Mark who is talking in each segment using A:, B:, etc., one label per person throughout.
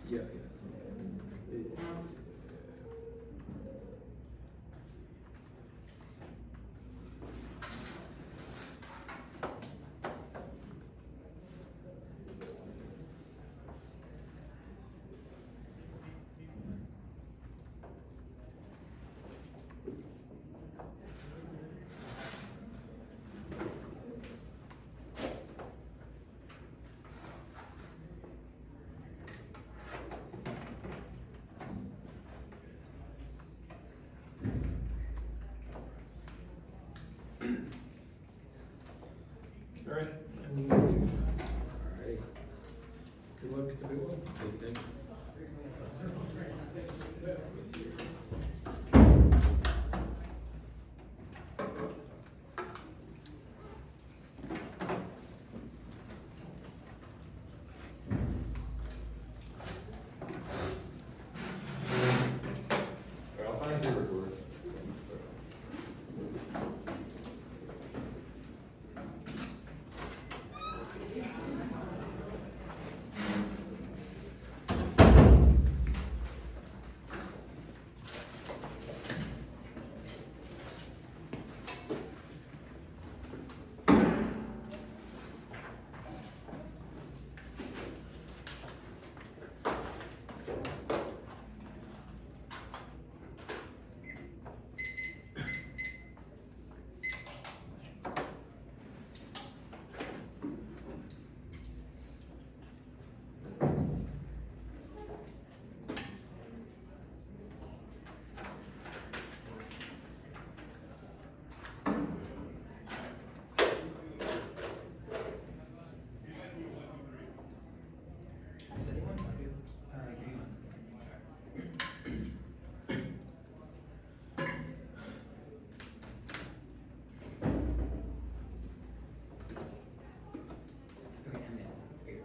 A: Yeah.
B: All right.
A: Alrighty. Good luck to everyone. Thank you.
B: I'll find your report.
C: Does anyone want to give me one second? Okay, and then, here.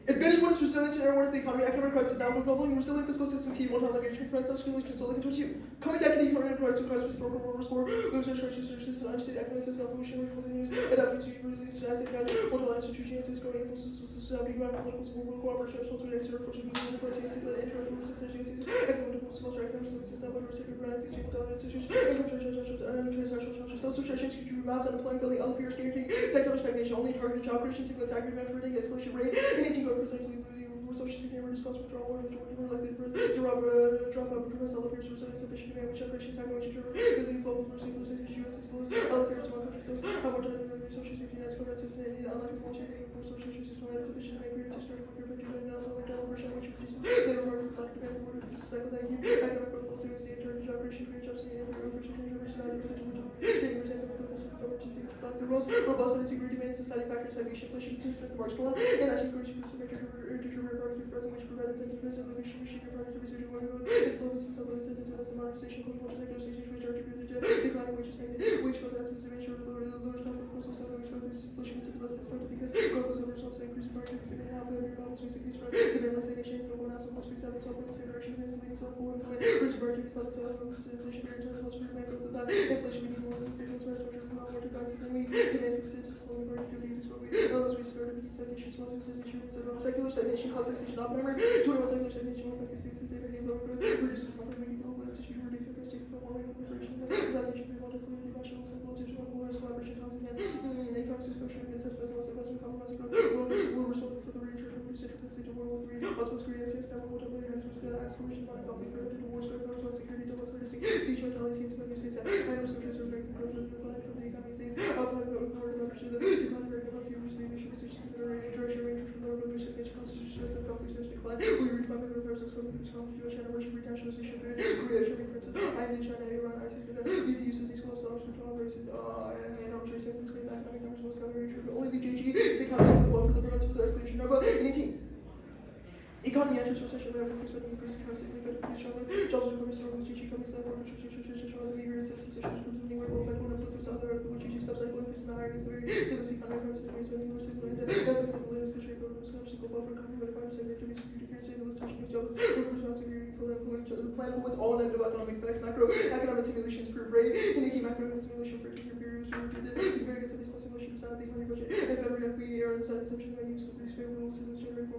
D: Advantage one is resilience in everyone is the economy, economic crisis, downward bubbling, resilient fiscal system, key, one-time leverage, price, escalation, consulting, towards you. Coming back to the economic crisis, historical war, score, losers, churches, churches, understate, economic system, evolution, which will news, adapting to resilience, asset value, multiple institutions, growing, equal systems, big round, political, civil, cooperation, response to next year, first, the party, interest, rules, extensions, economic, social, economic system, but receiving grants, intelligence issues, income, transnational structures, those restrictions, future mass unemployment, building, other peers, guaranteeing, secular stagnation, only targeted job creation, stimulus, aggravated for escalation rate, and 18 going precisely social security reduce cost withdrawal, majority more likely to drop out, prevent other peers, resilience, sufficient demand, which operation, time, which illegal global versus US lowest, other peers, among countries, those have more targeted than social safety nets, cover system, and unlike small chain, they report social issues, plan efficient, make creative, start worker, but you don't know, dental version, which reduces the number of reflective demand, water, reduces cycle that keep economic growth, also is the target job creation, create jobs, and version, society, the most robust and security demand in society factors that inflation continues to the March storm, and actually creation of present which provide incentive to elevation, machine, and product research, and growth, is slow business, incentive to invest in modernization, cultural negotiation, which are attributed to declining wages, wage growth has to make sure to lower stock for the coastal side, which growth is inflation is less than expected because growth goes over results in increasing market, giving an output of your balance, basically these front, demand less stagnation, no one else, and multiple seven, so for the same direction, is leading to full employment, rich market, is not a sale, inflation, very tough, plus demand growth without inflation, we need more than stable spreads, which are more prices than we demand percentage, slowly growing activities, what we others we start to be stagnation, small stagnation, secular stagnation, cost stagnation, oppenheimer, 21 secular stagnation, will affect the states, they behave lower growth, reduce the monthly making global institution, reduce the state for warming liberation, exaltation, pre-logic, national, simple, digital, polaris, collaboration, housing, and economic discussion against such business, investment, compromise, growth, will responsible for the reinsurance, reduce interference, into World War III, response, Korea, CS, that will multiply, has risk, escalation, violent conflict, prevented wars, growth, response, security, doubles, reducing, siege, mentality, states, United States, items, countries, are American growth, the planet from the economy states, outside of the world, leverage, the decline, American policy, reduce the emission, restrictions, that are interaction, range, from the revolution, constitution, strength, conflict, decline, we redefine the repairs, scope, increase, conflict, US, China, Russia, renationalization, Korea, China, France, India, China, Iran, ISIS, and the use of these clubs, arms, control, races, and arbitrary techniques, claim economic numbers, most salary, only the JG, is accounting for the well for the prevents for the escalation number, and 18. Economy enters recession, therefore, expecting increasing currency, effective stronger, jobs are coming stronger, GG companies, therefore, the migrant assistance, social groups, and will affect one of the south of the GG steps, like increase in the higher is the very stable economy, firms, and spending more stable, and ethics, and beliefs, the trade programs, scholarship, buffer, government, requirements, security, security, stabilization, jobs, workers, job security, plan points, all negative economic effects, macroeconomic simulations prove rate, and 18 macroeconomic simulation for 2-year periods, the various of these simulations, the economy budget, and February, we are inside assumption that use these favorable rules to this generate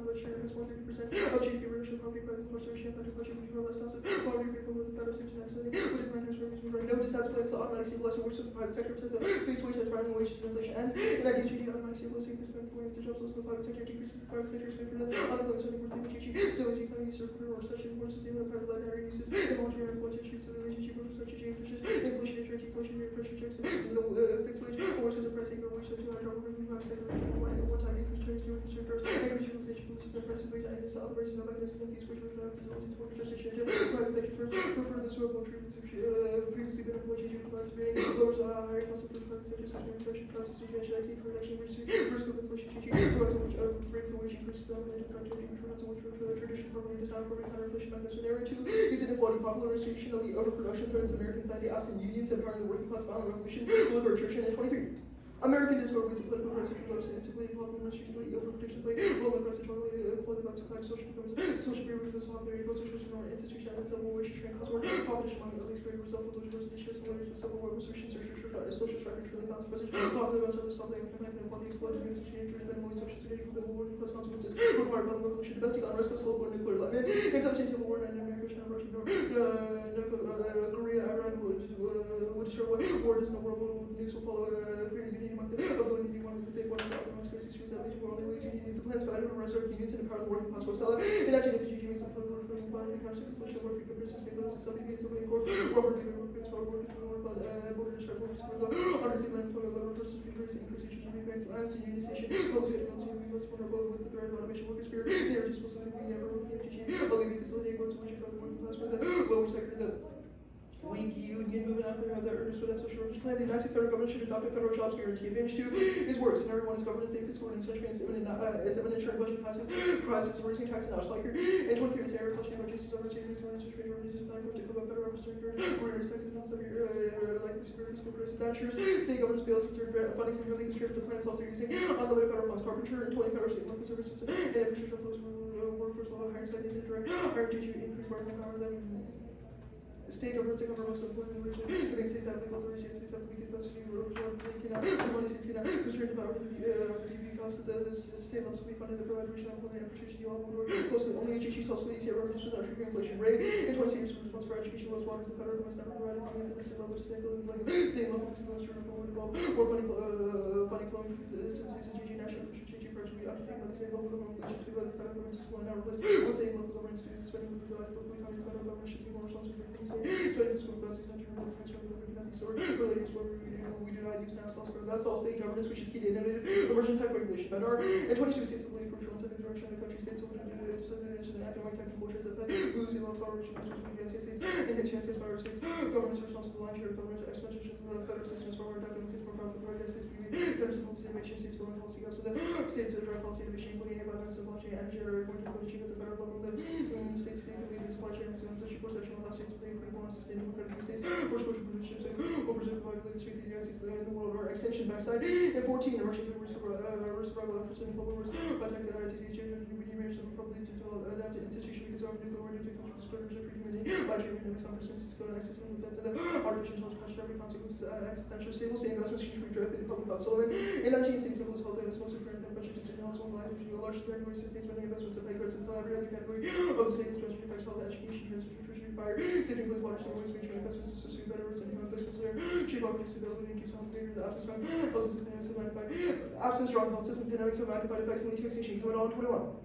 D: by share has 130% of GDP ratio property prices for social and inflation for less passive poverty people with better safety net study. What if plan has revenues right? No decides plans to automatic stabilize the works of the private sector says fixed wage that's rising wages and inflation ends. And IDHD automatic stabilizing plans the jobs loss in the private sector decreases the private sector's pay for death. Unemployment spending for THG. So as the economy circular or recession more sustainable private led area uses involuntary unemployment issues the relationship of such a change which is inflation and inflationary pressure checks no fixed wage or as a pricing for wage to higher job revenue private sector one time increase trades new concern first economic utilization policies and pricing wage and the operation of mechanisms and fees which were facilities for construction private sector firms prefer the sort of treatments previously been employed to utilize rating lowers higher cost of the private sector sector inflation process substantial exceed production risk of inflation provides so much rate for wage increases dominated productivity which provides so much for traditional program does not incorporate counter-inflation mechanism. Area 2 is inequality popularization of the overproduction threats American society absent unions empowering the working class violent revolution will occur church in 23. American discord with political press and civilian popular administration overprotection play role in press and equality about to social programs social peer reviews popularity both social norm institution and civil war issue trend crossword competition among at least greater result of religious issues and leaders with civil war restrictions social structure truly bounds present popular about service public economic and equality exploded news exchange and more social security for the working class consequences required by the revolution domestic unrest global nuclear enlightenment in 17 civil war and America China Russia Korea Iran would destroy war does no world with the news will follow Korean Union among the ability one with one of the arguments crazy streets at least worldly ways you need the plans for to resurrect unions and empower the working class for Stella and actually the PG makes a political reform plan the counter social war free comparisons made those study against civilian court Robert Peter workers for work to war flood and border destroy borders for the undersea land employment level versus increase increase rebank as the union station public safety military and less vulnerable with the threat of automation workers fear they are just supposed to be never working at PG alleviate facility growth solution for the working class for the lower sector the weak union movement out there have their earnest without social reform plan. The United States federal government should adopt a federal jobs guarantee. Advantage 2 is worse, and everyone is governed as a fiscal and such means imminent churn budget crisis, raising taxes now like and 23 is area flushing about justice over change and such trade organizations plan for particular federal officer where taxes and severe like the severe fiscal statures. State governments bills and funding significantly constrained the plans also using unlimited federal funds carpenter and 20 federal state local services and infrastructure flows workforce level higher second indirect higher GG increase bargaining power than state governments and governments to employ the region, giving states have legal authority, states have weakened capacity, money states cannot constrain the power of the BV cost of the state levels will be funded the provide regional employment infrastructure deal on board. Closely, only HHE sells leads here revenues without triggering inflation rate. In 20 years, response for education rose water, the federal government never provided money at the state level to state level to those who forward involved more funding flowing to the states and GG national efficiency approach will be undertaken by the state level government, which is by the federal government is going to replace one state local government students spending with realized locally funding the federal government should be more responsible for things spending school buses and general defense from the liberty not be stored related to what we do not use now that's all state governments which is key to innovative emerging type regulation but are and 22 states believe crucial in setting the direction of the country states so decision and economic tax and bullshit that losing of power region resources from the United States and hence United States by our states governments are responsible for line share government expansion of the federal systems for our documents states more powerful for United States centers of policy innovation states building policy gaps so that states drive policy innovation including AI by supply chain energy that are going to achieve at the federal level the states lead supply chain and such support that allow states to play a critical and sustainable credit states for social partnerships and preserve the liability strength of the United States in the world or extension backside and 14 emerging risk of efforts in global wars by tech properly adapted institution because our nuclear war nuclear disclosures of freedom and by genuine circumstances code access and that's the artificial intelligence every consequences existential stable state investments should be directly to public health Solomon in 19 states civil health data is most apparent than budget to health so line a large category of states spending investments of credits and every other category of the state especially affects health education nutrition fire safety includes water so waste management investments to sustain better and new investments there cheap opportunities availability and keeps health greater the absence of thousands of pandemics have magnified absence strong health system pandemics have magnified effects and lead to extinction coming on 21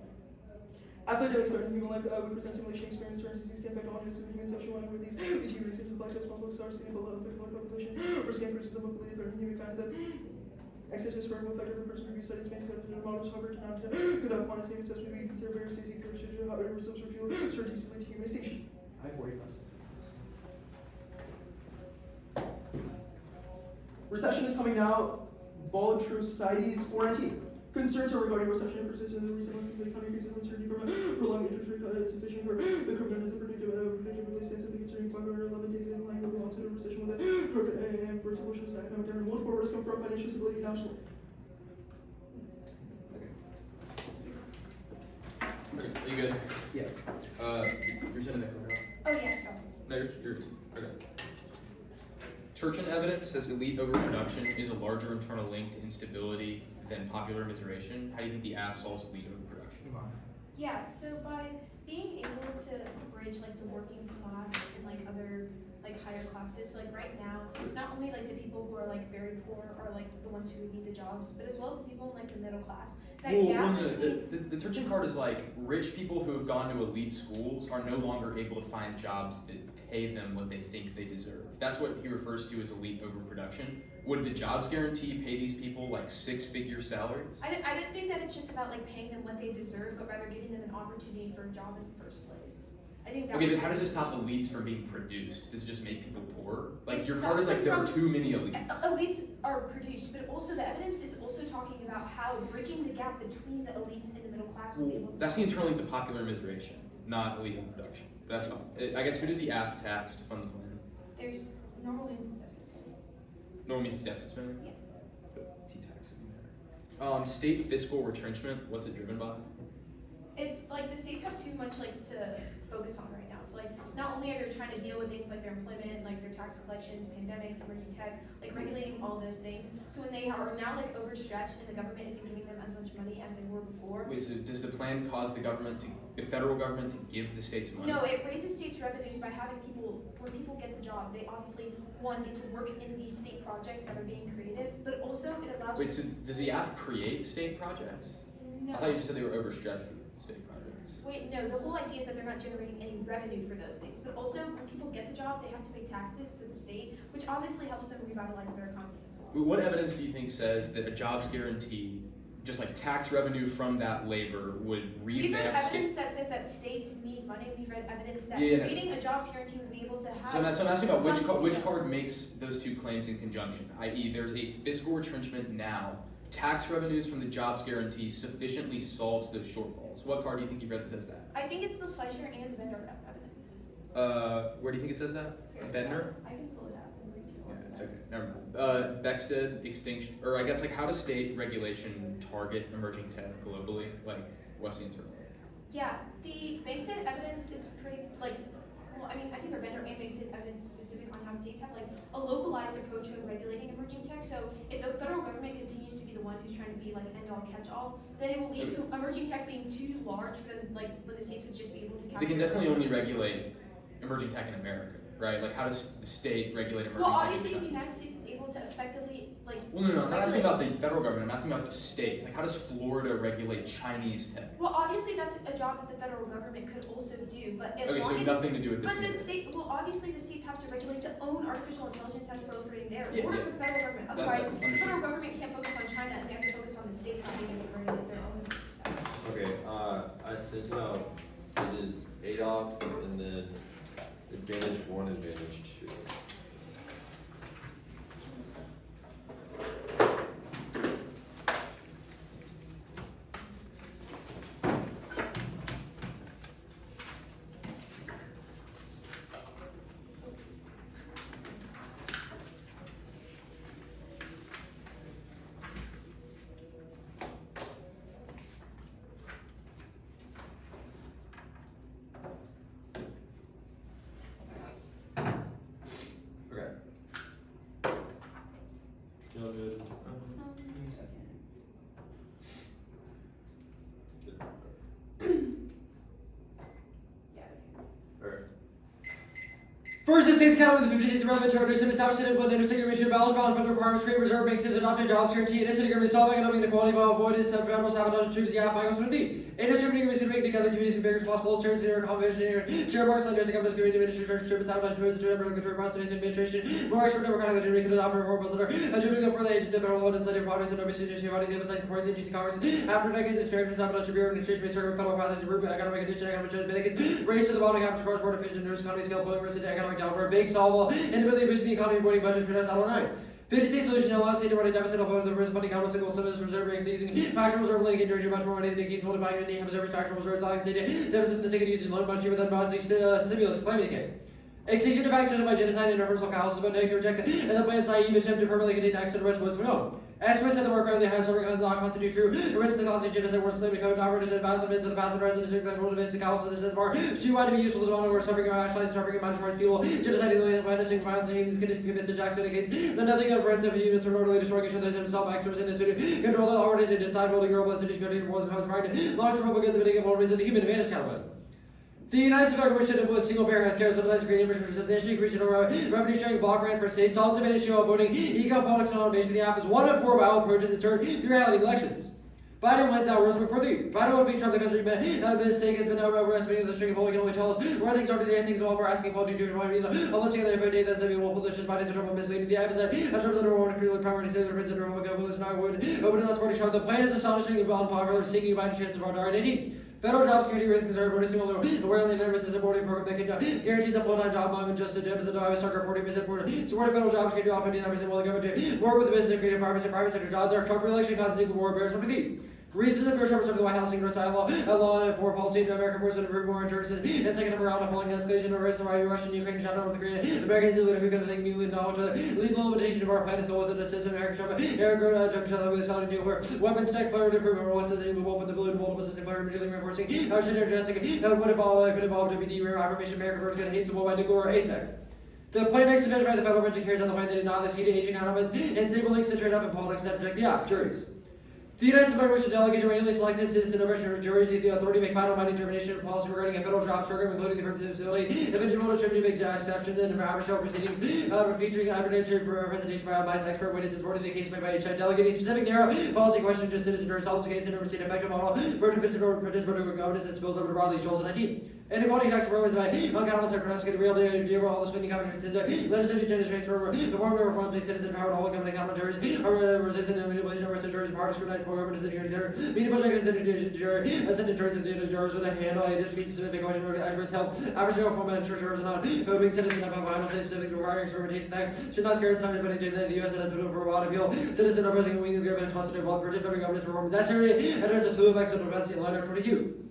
D: epidemics starting human life we present simulation experience certain disease can affect all units of the human social line with these achieve research of black test smallpox SARS sustainable health population or scan increases the mobility threatening humankind that access to sperm effect every person review studies makes that models however to not conduct quantitative assessment we consider various disease procedure how it results for fuel certain disease lead to human extinction I-40 recession is coming now voluntary societies warranty concerns are regarding recession and persistence of the recent months as the economy faces uncertainty from a prolonged interest rate decision for the government has predictably states that the concerning 511 days in line with the onset of recession with a and first abortion is economic term multiple risks come from financial stability nationally.
A: Okay, are you good?
D: Yeah.
A: You're sending that over.
E: Oh yeah, sorry.
A: No, you're okay. Turchin evidence says elite overproduction is a larger internal link to instability than popular immiseration. How do you think the AF solves elite overproduction?
E: Yeah, so by being able to bridge like the working class and like other like higher classes, so like right now, not only like the people who are like very poor are like the ones who would need the jobs, but as well as the people in like the middle class. That gap between
A: the Turchin card is like rich people who have gone to elite schools are no longer able to find jobs that pay them what they think they deserve. That's what he refers to as elite overproduction. Would the jobs guarantee pay these people like 6-figure salaries?
E: I didn't think that it's just about like paying them what they deserve, but rather giving them an opportunity for a job in the first place. I think that
A: Okay,
E: was
A: but how does this stop elites from being produced? Does it just make people poorer? Like
E: It
A: your card is
E: stops
A: like
E: them
A: there are
E: from-
A: too many elites.
E: Elites are produced, but also the evidence is also talking about how bridging the gap between the elites and the middle class will be able to.
A: That's the internal to popular immiseration, not elite overproduction. That's fine. I guess who does the AF tax to fund the plan?
E: There's normal means and deficit spending.
A: Normal means deficit spending?
E: Yeah.
A: T-tax in there. State fiscal retrenchment, what's it driven by?
E: It's like the states have too much like to focus on right now. So like not only are they trying to deal with things like their employment, like their tax collections, pandemics, emerging tech, like regulating all those things. So when they are now like overstretched and the government isn't giving them as much money as they were before.
A: Wait, so does the plan cause the federal government to give the states money?
E: No, it raises states' revenues by having people, when people get the job, they obviously, one, get to work in these state projects that are being creative, but also it allows.
A: Wait, so does the AF create state projects?
E: No.
A: I thought you just said they were overstretched with state projects.
E: Wait, no, the whole idea is that they're not generating any revenue for those things, but also when people get the job, they have to pay taxes to the state, which obviously helps them revitalize their economies as well.
A: Wait, what evidence do you think says that a jobs guarantee, just like tax revenue from that labor, would
E: We've read
A: revamp
E: evidence that says that states need money. We've read evidence that
A: Yeah.
E: creating a jobs guarantee would be able to have.
A: So I'm asking about which
E: funds-
A: card makes those two claims in conjunction, i.e. there's a fiscal retrenchment now, tax revenues from the jobs guarantee sufficiently solves those shortfalls. What card do you think you read that says that?
E: I think it's the Schleicher and Bender evidence.
A: Where do you think it says that? Bender?
E: I can pull it up and read to you.
A: Yeah, it's okay. Never mind. Beckstead extinction, or I guess like how does state regulation target emerging tech globally? Like what's the internal?
E: Yeah, the basic evidence is pretty like. Well, I mean, I think our Bender and basic evidence is specific on how states have like a localized approach when regulating emerging tech. So if the federal government continues to be the one who's trying to be like end all catch all, then it will lead to emerging tech being too large for them, like when the states would just be able to capture.
A: They can definitely only regulate emerging tech in America, right? Like how does the state regulate emerging
E: Well,
A: tech?
E: obviously, the United States is able to effectively like.
A: Well, no, I'm not asking about the federal government. I'm asking about the states. Like, how does Florida regulate Chinese tech?
E: Well, obviously, that's a job that the federal government could also do, but as
A: Okay,
E: long
A: so
E: as.
A: nothing to do with this.
E: But the
A: either.
E: state, well, obviously, the states have to regulate their own artificial intelligence that's proliferating there
A: Yeah,
E: in order
A: yeah.
E: for the federal government.
A: That-
E: Otherwise,
A: that's
E: the federal
A: understood.
E: government can't focus on China, and they have to focus on the states not being able to regulate their own tech.
B: Okay, I sent out, it is Adolf and then advantage 1, advantage 2. Okay. Feel good?
E: One second. Yeah, okay.
B: Alright.
F: First, the states count with the 50 states relevant charters and established an implement interstate agreement balance federal requirements, create reserve banks, adopt a jobs guarantee, and agreement solve economic inequality while avoiding federal sabotage troops, the Michael Smith. Industry agreements to make together communities and bigger responsible, shares in convention, share marks on nursing companies, community administration, troops, sabotage troops, the regulatory process, administration, more expert democratic legitimate can offer reform bills that are attributing for the agency of federal and legislative bodies and overseas bodies, emphasize the parties, agency Congress, after decades of experience, sabotage tribunal administration may serve federal process, economic condition, economic change, benefits, race to the bottom, capture cars, border efficient, nurse economy scale, employment, risk, economic downward, big solvable, independently boosting the economy, avoiding budget, for Title 9. 50 state solution allows state to run a deficit of the risk funding counter single stimulus reserve banks using factual reserve lending and much more money than keeps holding buying any reserve factual reserves allowing state deficit for the sake of using loan money cheaper than bonds stimulus claiming again. Extinction of actions by genocide and universal causes, but negative reject and the plan's naive attempt to permanently contain acts to the rest was known. Estimates that the work currently has serving does not constitute true. The rest of the constitution genocide works slavery code, not represented by the events of the past and present, and the world events, the council, this is far too wide to be useful as well, where suffering and actualized suffering and marginalized people, genocide in the way of punishing violence and humans commits acts indicates that nothing of breadth of humans are orderly destroying each other themselves, acts in to control the already decide building global institution, continuing wars and house fighting, large propaganda, mitigating vulnerabilities of the human advantage category. The United States government should implement single-payer healthcare, subsidized green infrastructure, substantially regional revenue-sharing block grant for states, solves the issue of voting, eco politics and automation. The app is one of 4 viable approaches to turn through reality elections. Biden wins now, Roosevelt for 3. Biden will defeat Trump. The country mistake has been overestimating the string of polling can only tell us where things are today. Things well for asking people to do unless you have data that will publish this Biden's Trump misleading. The app is that Trump's number one creative primary state of the president Republican will not would open enough party Trump. The plan is astonishingly unpopular, seeking Biden's chances of our 18. Federal job security risks are voting single awareness nervous is a voting program that can guarantees a full-time job among unjusted deficit of Iowa Starker 40% for supporting federal job security off 59% while the government to work with the business and create 5% private sector jobs. Our Trump re-election caused a nuclear war bears from the Greece is the first representative of the White House Congress law and foreign policy in American forces to improve more insurance and second number round of falling escalation of race and Russian, Ukraine, China, North Korea, Americans who are going to think newly knowledge lethal limitation of our plan is go with the system American Trump, Eric with solid nuclear weapons tech flared improvement or less than the wolf with the blue and multiple system flare immediately reinforcing our synergistic could involve WD rear affirmation American first going to hasten by nuclear ASPEC. The plan next to by the federal budget carries on the plan that did not the seat aging elements and stable links to trade up in politics that protect the juries. The United States government should delegate to randomly selected citizen of juries the authority to make final binding determination of policy regarding a federal jobs program, including the permissibility of individual distributing exceptions and average show proceedings, featuring evidentiary presentation by unbiased expert witnesses supporting the case made by each side. Delegating specific narrow policy question to citizen juries solves the case and oversee an effective model for participatory governance that spills over to broadly Joel's 19. Inequality tax programs by uncountable sector pronounced real deal all the spending competitions legislative gender transfer reform reforms by citizen power to hold government accountable juries are resistant to manipulation of juries power to scrutinize government decisions there meaningful check is jury and send juries and jurors with a handle a dispute specific question or experts help average reform and church jurors not being citizen of a final state specific requiring experimentation that should not scare us time but in the US has been over a lot of appeal citizen representing wings government constituted well participatory governance reform necessary address the slew of effects of defense in line 22.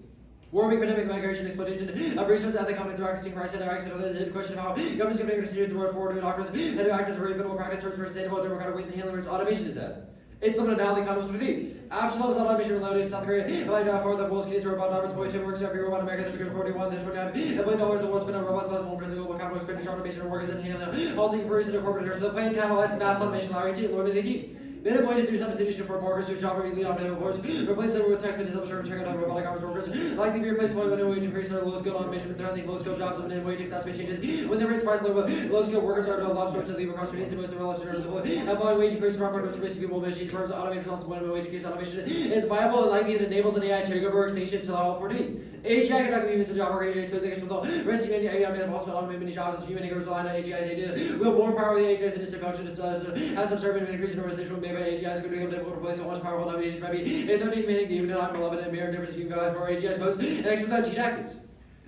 F: Warming, pandemic, migration, exploitation of resources at the companies practicing price and acts and other the question of how governments can make decisions to work forward to doctors and to actors where even practice search for sustainable democratic ways and handling automation is that. It's limited now the economists with these. Absolute levels of automation reloaded in South Korea. Like for the world's kids robot numbers, boy, 2 works every robot America, the 41, this one time. $1 billion the world spent on robots, plus 1% global capital expenditure automation and workers and handling all the inquiries into corporate inertia. The plane catalyzed mass automation, Larry 18, Lord 18. Minimum wage is due substitution for workers who shop immediately on minimum wage. Replace them with text and digital service check on robotic commerce workers. Likely to be replaced by minimum wage increase or low skilled automation, but these low skilled jobs with minimum wage exacerbate changes. When the rates price low skilled workers are no longer to leave across streets and most relative and following wage increase for workers replacing people machines firms automated responsible minimum wage increase automation is viable and likely it enables an AI to take over workstations to level 14. AGI cannot be used as a job worker is position though resting in AI is possible to automate many jobs as human makers rely on AGI's idea. Will more power the AGI's industry function as subservient and increasing organization made by AGI's could be able to replace so much powerful nominations might be a 30 minute even not relevant and mere difference you can value for AGI's votes and extra without G taxes.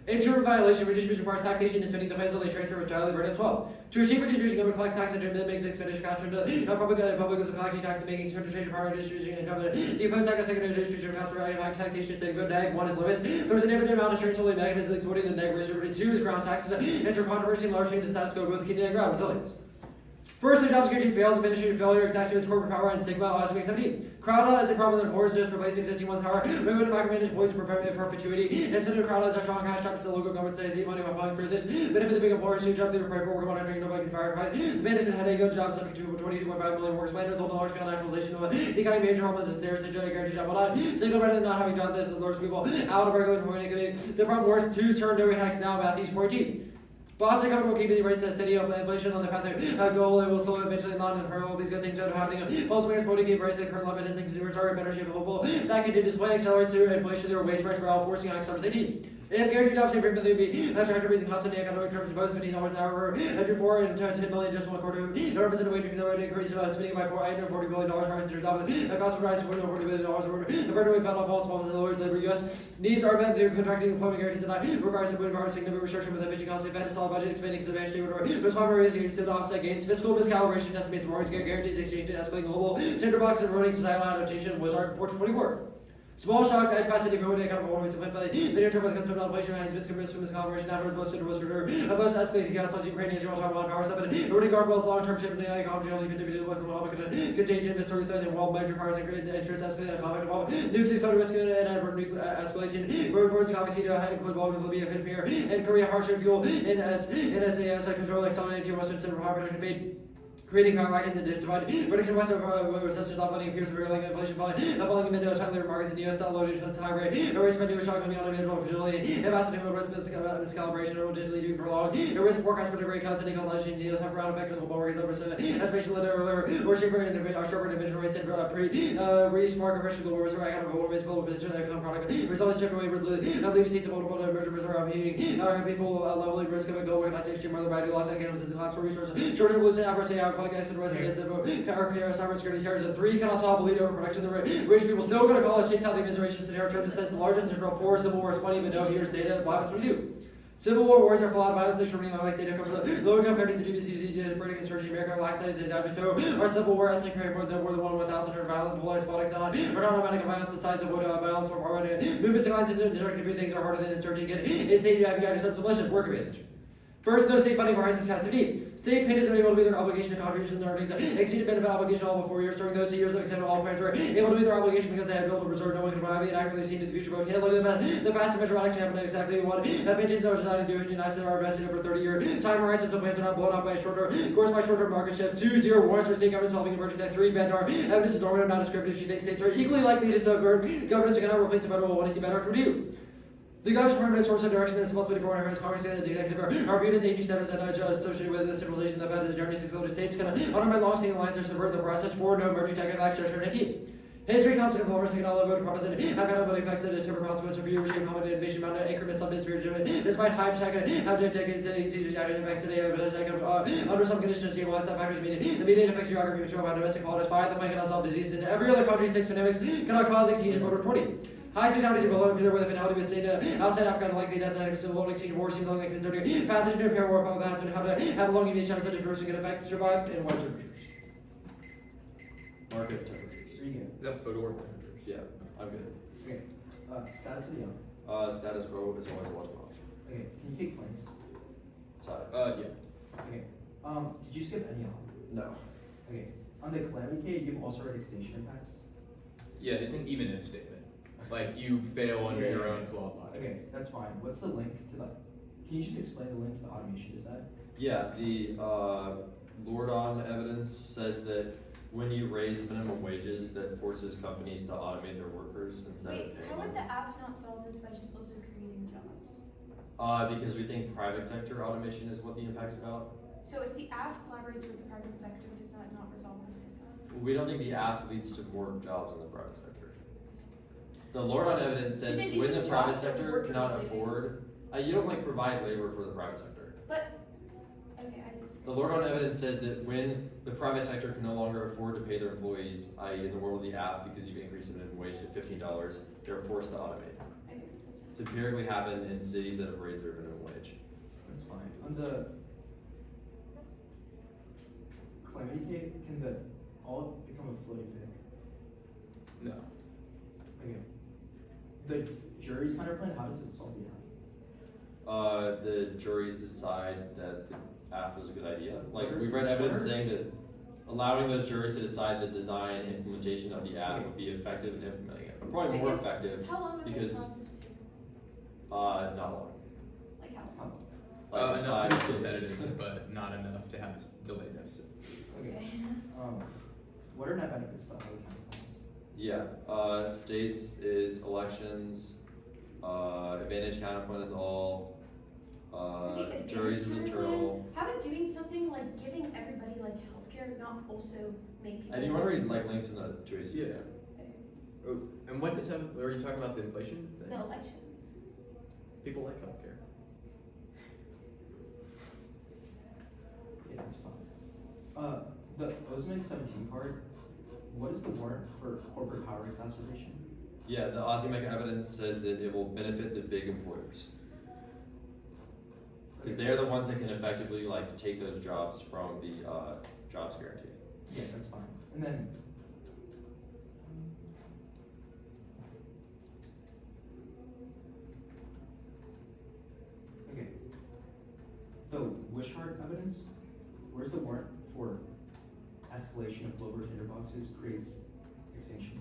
F: Insurance violation redistribution requires taxation and spending depends on the transfer of entirely burden of 12. To achieve redistribution, government collects tax and then makes expenditure captured to public is collecting tax and making expenditure power redistribution and government. The opposed tax secondary distribution accounts for item taxation to good neg. 1 is limits. There's an infinite amount of strange only mechanisms exploiting the neg redistribution. 2 is ground taxes. Enter controversy and large change the status quo both kidney and ground resilience. First, the job security fails, administrative failure, catastrophe, corporate power, and Sigma, Osmic 17. Crowd is a problem that employers just replacing existing one's power, moving to micromanage employees in perpetuity, and sending crowd as a strong cash trap to the local government says money by applying for this. Benefit the big employers who jump through the paperwork work monitoring, nobody can fire. The management had a good job subject to 22.5 million workers. Planners hold a large scale naturalization of the economy major homeless is there, so guaranteed job will not. Signal better than not having done this, that lures people out of regular employment. The problem worse, 2 term no rate hikes now about these 14. Boston government will keep the rates at steady of inflation on the path to goal and will slowly eventually not and all these good things that are happening. Policymakers voting keep rates at current level and consumers are in better shape and hopeful that can display accelerates through inflation through wage price for all forcing on summer 18. If guaranteed jobs take permanently be attractive raising constant economic terms both $15 an hour every 4 and 10 million just 1 quarter. It represents a wage increase spending by $840 billion prices jobs. The cost of rise $40 billion. The burden we found on false problems in the lowest labor U.S. needs are met through contracting employment guarantees and requires significant restriction with efficient cost effect, solid budget expanding substantially with primary raising to offset gains. Fiscal miscalibration estimates mortgage guarantees exchange to escalating global tinderbox and ruining societal adaptation was our 424. Small shocks, ice passage, and growing economic performance of by the near term with concern about inflation and risk from this collaboration afterwards most to most order of those escalating conflicts Ukraine Israel talk about power summit eroding guardrails long term shift in the economy only contributed to local contagion history threat and world major powers and interest escalating and conflict involved nukes exploded risk and adverse nuclear escalation reports economic scene to include Balkans, Libya, Kashmir, and Korea hardship fuel in SAS control accelerating to Western Center power production fade. Creating power market in the divide. Prediction West recession stop letting appears revealing inflation falling in the tight labor markets in the US that loaded to the high rate. A race by new shock on the individual fragility. Ambassador risk miscalibration or digitally doing prolonged. A risk forecast for the rate cuts and ecology in the US have round effect on the global markets over estimation led earlier or sharper individual rates and re-smart compression global reserve economic global base global potential economic product. Results check away leaving states of multiple emerging reserve heating. People leveling risk of a global economic exchange more than value loss again with the collapse of resources. Shorter evolution adverse against the residents of cybersecurity terrorism. 3 cannot solve lead over production. The rich people still go to college. States how the administration scenario terms it says the largest internal 4 civil wars funny, but no here's data. Black review. Civil War wars are flawed. Violence is remaining like data comes from low income countries to do this using Britain insurgency. America lax studies is after so. Our civil war ethnic create more than 1,000 violence, polarized politics not or not romantic violence, the sides of violence from already movements and lines to direct few things are harder than insurging it. Is state you have got some militias work advantage. First, no state funding for ISIS capacity. State paid is able to meet their obligation and contributions and earnings that exceeded benefit obligation all but 4 years. During those 2 years, except all plans were able to meet their obligation because they had built a reserve. No one could probably accurately seen in the future, but can't look at the past and measure exactly what advantages those decided to do. And ISIS are invested over 30-year time horizon, so plans are not blown up by a short-term market shift. 2, 0 warrants for state government solving emerging tech. 3, Bednar evidence is normative, not descriptive. She thinks states are equally likely to subvert governments who cannot replace the federal. Want to see better review. The government's permanent source of direction and responsibility for affairs, Congress and the executive are viewed as agency centers and associated with the centralization of the Fed. The Germany 6 loaded states can undermine long-standing lines or subvert the process for no emerging tech effect. Gesture 19. History comes to conformers taking all over to promise and accountability effects that determine consequence for you, reshape common innovation, mountain increment, some spirit despite high tech and have decades effects today under some conditions stabilize some factors immediate effects geography material about domestic qualities 5 that might cannot solve disease in every other country 6 pandemics cannot cause extinction photo 20. High fatalities are below where the fatality was seen outside Africa, unlikely death and civil war extinction war seems like concerning pathogen to impair war public health and have a long immediate chance such a person can affect survive in white temperatures.
B: Market temperatures.
C: There you
A: Is that photo or temperatures?
B: Yeah, I'm good.
C: go. Okay. Status of the young.
B: Status quo is always what's wrong.
C: Okay. Can you pick place?
B: Side.
A: Yeah.
C: Okay. Did you skip any of them?
B: No.
C: Okay. On the calamity K, you've also read extinction impacts.
A: Yeah, it's an even if statement. Like you fail under
C: Yeah,
A: your
C: yeah.
A: own flawed logic.
C: Okay, that's fine. What's the link to the? Can you just explain the link to the automation? Is that?
B: Yeah, the Lordon evidence says that when you raise minimum wages, that forces companies to automate their workers instead
E: Wait,
B: of paying
E: how would
B: them.
E: the AF not solve this by just also creating jobs?
B: Because we think private sector automation is what the impact's about.
E: So if the AF collaborates with the private sector, does that not resolve this issue?
B: We don't think the AF leads to more jobs in the private sector. The Lordon evidence says
E: Is it
B: when the
E: jobs
B: private
E: or
B: sector
E: workers
B: cannot
E: leaving?
B: afford, you don't like provide labor for the private sector.
E: But, okay, I just.
B: The Lordon evidence says that when the private sector can no longer afford to pay their employees, i.e. in the world of the AF, because you've increased the minimum wage to $15, they're forced to automate.
E: Okay,
B: It's empirically happened in cities that have raised their minimum wage.
C: That's fine. On the calamity K, can the all become a floating pit?
A: No.
C: Okay. The jury's counterplan, how does it solve the AF?
B: The juries decide that the AF was a good idea. Like,
C: What are-
B: we've read evidence
C: what are-
B: saying that allowing those juries to decide the design and implementation of the AF would be effective in implementing it. Probably
E: I
B: more
E: guess-
B: effective,
E: How long would this
B: because-
E: process take?
B: not long.
E: Like how?
C: How?
B: Like
A: Enough to
B: 5
A: be
B: days.
A: competitive, but not enough to have a delay deficit.
C: Okay. What are net benefits to all the counterplans?
B: Yeah, states is elections, advantage counterplan is all,
E: Okay,
B: juries is
E: advantage
B: internal.
E: How about doing something like giving everybody like healthcare, not also make people.
B: And you wanna read like links in the 2AC?
A: Yeah. Oh, and what does that? Are you talking about the inflation thing?
E: The elections.
A: People like healthcare.
C: Yeah, that's fine. The Osmic 17 card, what is the warrant for corporate power exacerbation?
B: Yeah, the Aussie evidence says that it will benefit the big employers. Because they're the ones that can effectively like take those jobs from the jobs guarantee.
C: Yeah, that's fine. And then, wish heart evidence. Where's the warrant for escalation of global tinderboxes creates extinction?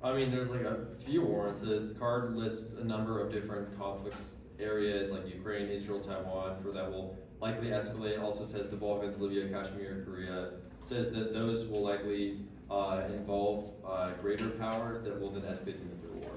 B: I mean, there's like a few warrants. The card lists a number of different conflict areas like Ukraine, Israel, Taiwan, for that will likely escalate. Also says the Balkans, Libya, Kashmir, Korea. Says that those will likely involve greater powers that will then escalate to nuclear war.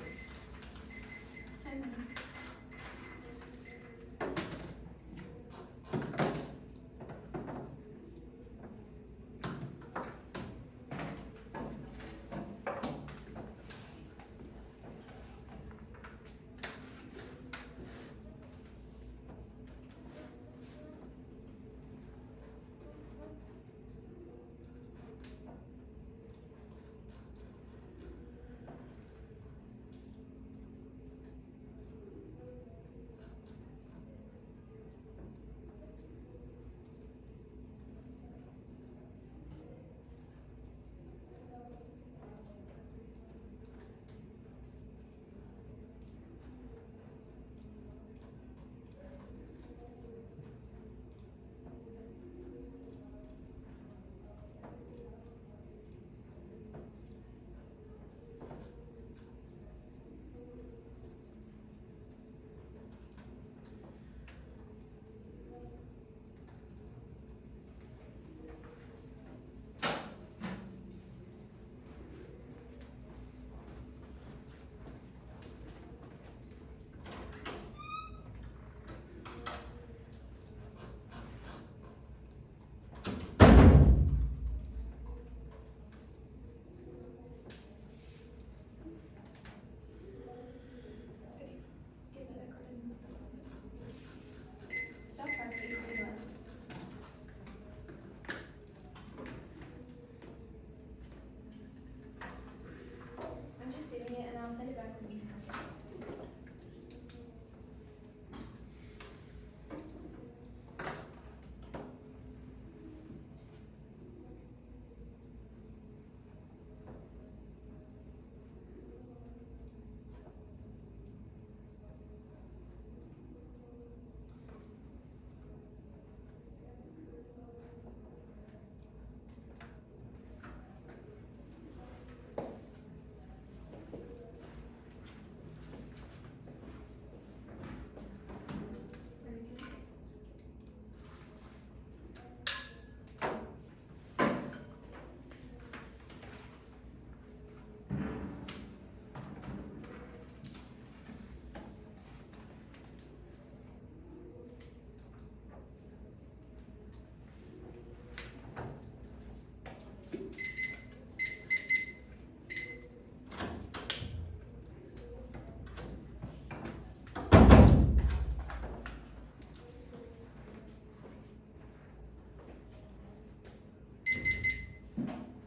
E: I'm just saving it and I'll send it back when we have it.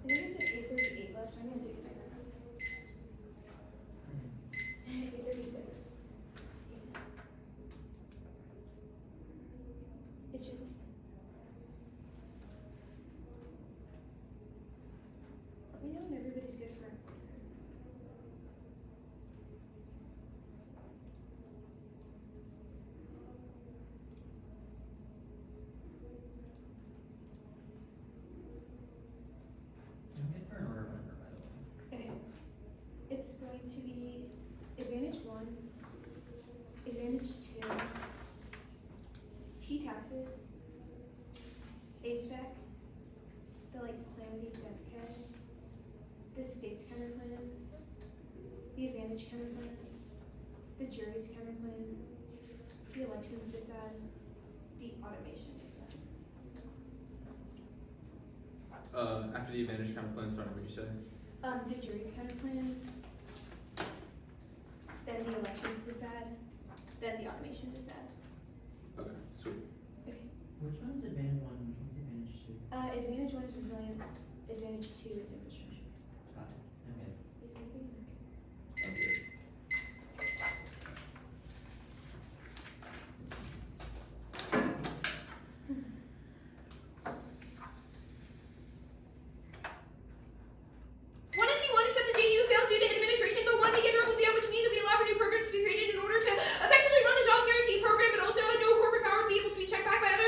E: I think it's at 8:38 left. I'm gonna take a second. 8:36. It should be. Let me know when everybody's good for it.
C: I'm good for an order whenever, by the way.
E: Okay. It's going to be advantage 1, advantage 2, T taxes, A spec, the calamity death care, the state's counterplan, the advantage counterplan, the jury's counterplan, the elections decide, the automation decide.
A: After the advantage counterplan, sorry, what did you say?
E: The jury's counterplan, then the elections decide, then the automation decide.
A: Okay, sweet.
E: Okay.
C: Which one is advantage 1 and which one's advantage 2?
E: Advantage 1 is resilience, advantage 2 is infrastructure.
C: Got it. Okay.
E: Is anything?
A: I'm good.
E: One and C1 is that the JGU failed due to administration, but one, we get durable VM, which means that we allow for new programs to be created in order to effectively run the jobs guarantee program, but also no corporate power to be able to be checked back by other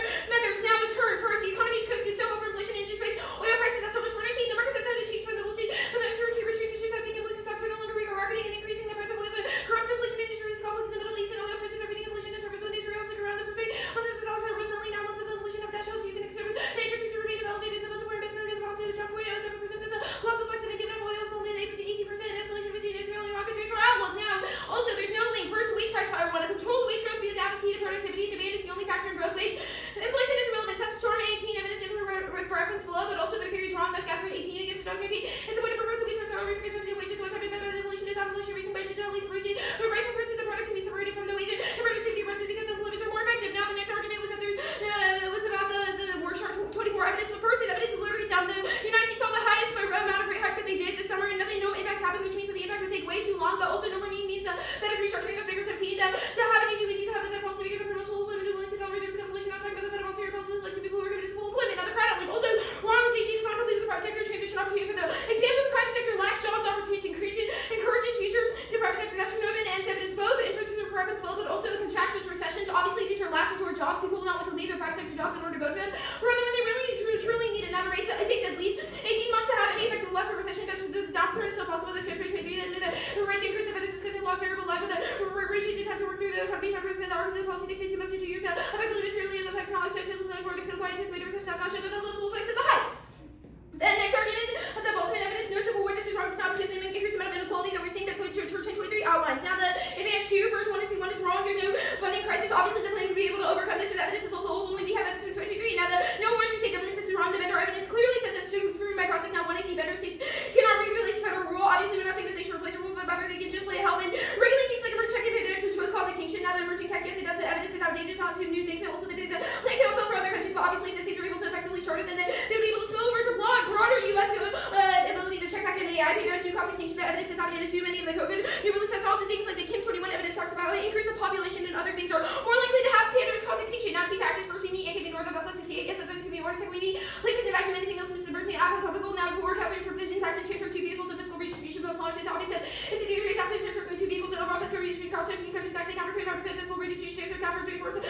E: maybe placing the vacuum, anything else is birthday app on topical. Now for calendar interpretation, tax and transfer 2 vehicles of fiscal redistribution of policy. Obviously, it's a degree tax and transfer 2 vehicles and overall fiscal redistribution cost of country taxing after 25% fiscal redistribution transfer account for 74%.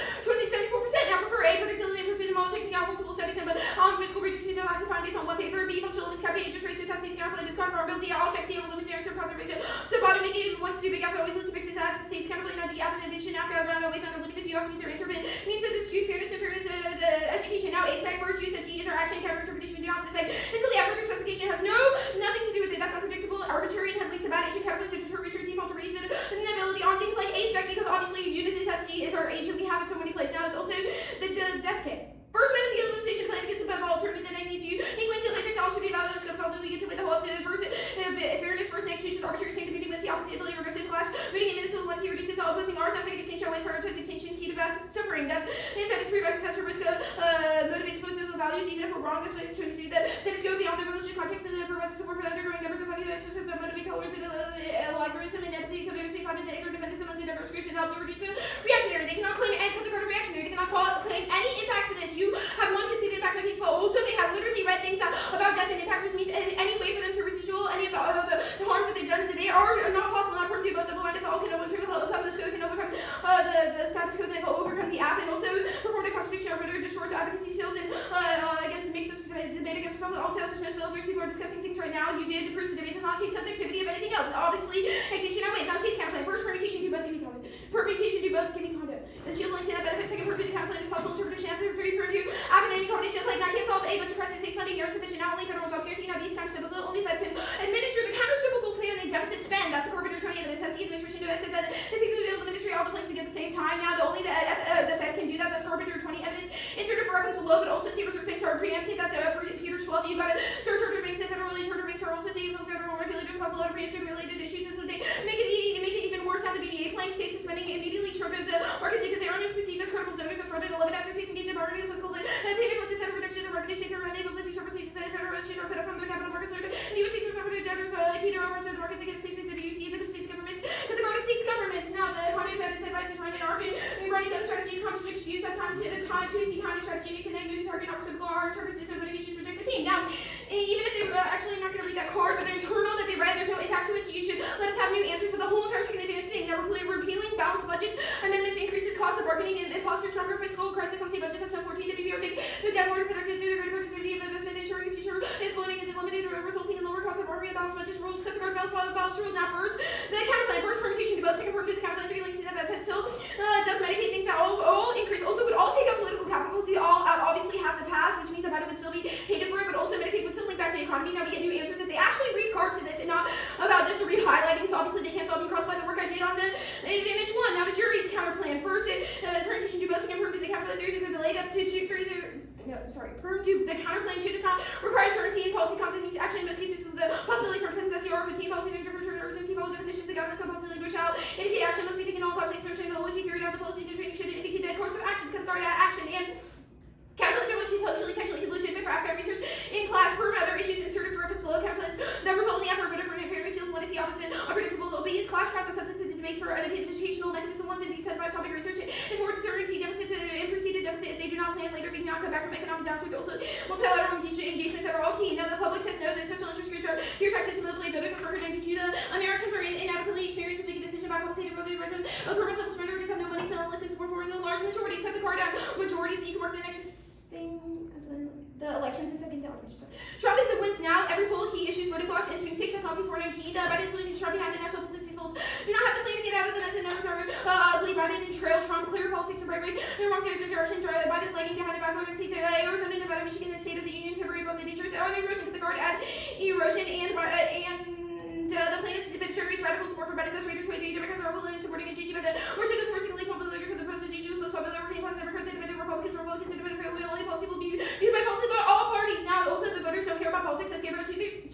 E: Now prefer A, predictability and precision model taxing out multiple studies, but fiscal redistribution don't have to find based on one paper. B, functional limits, capital interest rates, tax safety calculated as comparability. All checks here, limit their term conservation. To the bottom, making it wants to do big after always look to fix his tax states counterplay, not the app and invention after around always under limiting the few options or interpret means that the dispute fairness and fairness the education. Now A spec first use of G is our action counter interpretation. We do not have to spec until the after specification has nothing to do with it. That's unpredictable, arbitrary, and leads to bad agent counterplays to deter research default to reason and ability on things like A spec because obviously Unisys FG is our agent. We have it so many places. Now it's also the death kit. First way the field implementation plan gets above all alternative that I need to link to like technology be evaluated scope solves we get to with the whole option first fairness first next chooses arbitrary standard medium the opposite affiliate regressive clash meeting administrative once he reduces all opposing art that's like extinction always prioritize extinction key to best suffering that's inside is pre-best center risk motivates positive values even if we're wrong this way is trying to do that status go beyond the religious context and provides support for the undergoing number of funding exercises that motivate tolerance and algorithm and empathy community finding the interdependence among the diverse groups and help to reduce the reactionary. They cannot claim and cut the card of reactionary. They cannot claim any impact to this. You have one conceded impact on people. Also, they have literally read things about death and impact, which means any way for them to residual any of the harms that they've done in the day are not possible. Not permitted, but double-minded thought can overcome this code, can overcome the status code, then go overcome the app, and also perform the contradiction of order to short to advocacy skills and against makes us debate against ourselves. All fails, there's no failures. People are discussing things right now. You did prove the debate does not change subjectivity of anything else. Obviously, extinction outweighs. Now, states counterplan. First permutation, do both give me conduct. Permutation, do both give me conduct. The shield only stand up benefit. Second permutation, counterplan is possible interpretation. After 3 purview, after any combination of like now can't solve A, but your price is states funding are insufficient. Now only federal jobs guarantee. Now B is countercyclical. Only Fed can administer the countercyclical plan and deficit spend. That's a Carpenter 20 evidence. Has the administration do it? Said that the states will be able to administer all the plans at the same time. Now the only the Fed can do that. That's Carpenter 20 evidence. Inserted for reference below, but also see reserve banks are preempted. That's Peter 12. You got to search charter banks and federally charter banks are also state and federal regulators about a lot of preempted related issues. And so they make it even worse. Now the BVA plan states suspending immediately triggers markets because they aren't perceived as credible donors. That's right. 11 after states engaged in bargaining and fiscal plan. And payment with system protection of revenue states are unable to do services that federation or federal from the capital markets. And the U.S. states are suffering debtors key to over the markets against states and WT and the states governments. And the guard of states governments. Now the economy Fed incentivizes running an RP and running those strategies contradicts use at times to see economy strategy makes and then moving target not reciprocal or interprets this and putting issues reject the team. Now even if they actually I'm not going to read that card, but they're internal that they read, there's no impact to it, so you should let us have new answers for the whole entire significant thing. They're repealing balanced budgets, amendments increases cost of bargaining and foster stronger fiscal crisis on state budget. That's 14 the BBO think the debt more productive through the greater productivity of investment ensuring the future is floating and limited resulting in lower cost of bargaining balanced budgets rules cut the guard balance rule. Now first the counterplan first permutation to both second permutation the counterplan 3 links to that Fed still does Medicaid things that all increase also would all take up political capital so all obviously have to pass, which means the budget would still be hated for it, but also Medicaid would still link back to the economy. Now we get new answers that they actually read cards to this and not about just a re-highlighting, so obviously they can't solve me cross by the work I did on the advantage 1. Now the jury's counterplan first permutation do both second perm to the counterplan 3 these are delayed up to 2 3 perm to the counterplan should not require certainty in policy content actually in most cases the possibility for sentence SCR 15 policy and different urgency follow definitions the government's policy language shall indicate action must be taken all cost exertion to always be carried out the policy training should indicate that course of action cut the guard action and counterplans which potentially textually legitimate for Afghan research in class per other issues inserted for reference below counterplans that result in the effort for fairness seals 1 to see opposite unpredictable obese clash costs and substantive debates for an educational mechanism once and decentralized topic research and for certainty deficits and preceded deficit if they do not plan later we cannot come back from economic downturns also multilateral engagements that are all key. Now the public says no, the special interest groups are here taxed to manipulate voters for to the Americans are inadequately experienced to make a decision about complicated relative government self surrenders have no money to enlist support for no large majorities cut the card down majorities so you can work the next thing as in the elections and second election. Trump is a wins now. Every poll key issues voting blocks in swing states at 419. Biden is Trump behind the national politics polls. Do not have the plan to get out of the mess and numbers are ugly. Biden and trail Trump. Clear politics and bribery. In wrong direction. Biden's lagging behind the background states Arizona, Nevada, Michigan, and State of the Union to worry about the dangerous erosion. Put the guard at erosion and the plan is to demonstrate radical support for Biden. That's Raiders 23 Democrats are willing supporting a GG, but we're sure the forcing lead popularity for the president. GG was popular. Republicans, Democrats, independent Republicans, independent family. Only policy will be used by policy by all parties. Now, also the voters don't care about politics. That's Gabriel 23.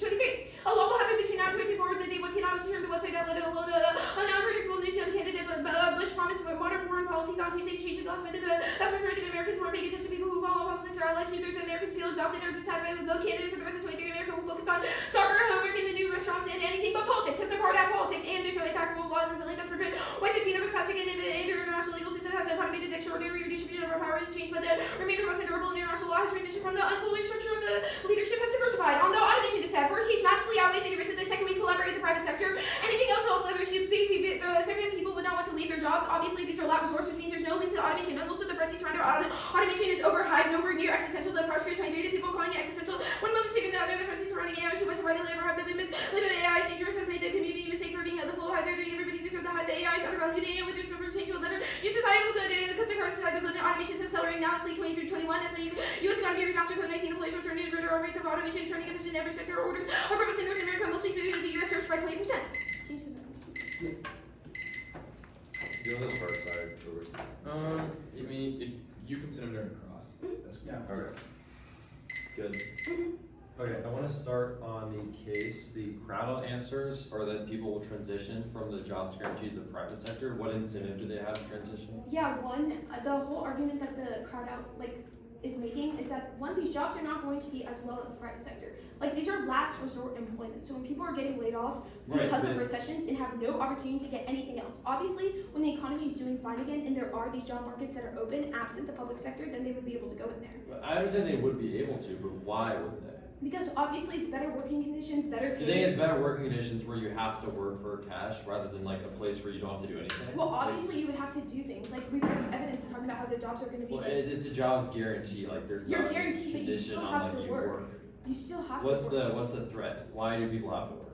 E: A lot will happen between now and 24. The day one cannot turn the website out, let alone an unpredictable news candidate. But Bush promised modern foreign policy on Tuesday to change the last minute. The vast majority of Americans who are paying attention to people who follow politics are allies. 2/3 of Americans feel exhausted or dissatisfied with no candidate for the rest of 23. America will focus on soccer, homework, and the new restaurants and anything but politics. Hit the card at politics and there's no impact rule of laws resilient. That's for good. Why 15 of the capacity and the international legal system has automated extraordinary redistribution of number of power has changed, but the remainder most durable international law has transitioned from the unholy structure of the leadership has diversified. Although automation is said, first case massively outweighs any risk of the second we collaborate with the private sector. Anything else helps others. The second people would not want to leave their jobs. Obviously, these are last resorts, which means there's no link to the automation. And also the frenzy surrender automation is overhyped, nowhere near existential. The prosecutor 23, the people calling it existential. One moment stating the other, the frenzy surrounding AI, too much widely overhyped. The movements live in AI is dangerous, has made the community mistake for being at the full height. They're doing everybody's secret. The AI is undervalued today, with this change will never use societal good. Cut the curse aside. The global automation is accelerating now. Sleep 20 through 21. As the U.S. economy rebounds from COVID-19, employees return to greater rates of automation, turning efficient in every sector. Orders are purpose in North America, mostly food. The U.S. surged by 20%.
B: Do those parts, sorry.
A: I mean, if you can send them during cross, that's cool.
C: Yeah.
B: Okay. Good. Okay, I want to start on the case. The crowd out answers are that people will transition from the jobs guarantee to the private sector. What incentive do they have to transition?
E: Yeah, the whole argument that the crowd out is making is that these jobs are not going to be as well as the private sector. Like, these are last resort employment. So when people are getting laid off because of recessions and have no opportunity to get anything else, obviously when the economy is doing fine again and there are these job markets that are open, absent the public sector, then they would be able to go in there.
B: I understand they would be able to, but why wouldn't they?
E: Because obviously it's better working conditions, better pay.
B: You think it's better working conditions where you have to work for cash rather than like a place where you don't have to do anything?
E: Well, obviously you would have to do things. Like, we've got evidence talking about how the jobs are going to be.
B: Well, it's a job's guarantee. Like, there's
E: You're
B: not a
E: guaranteed, but you
B: condition
E: still
B: on
E: have
B: like
E: to
B: you
E: work. You still have
B: What's
E: to work.
B: the threat? Why do people have to work?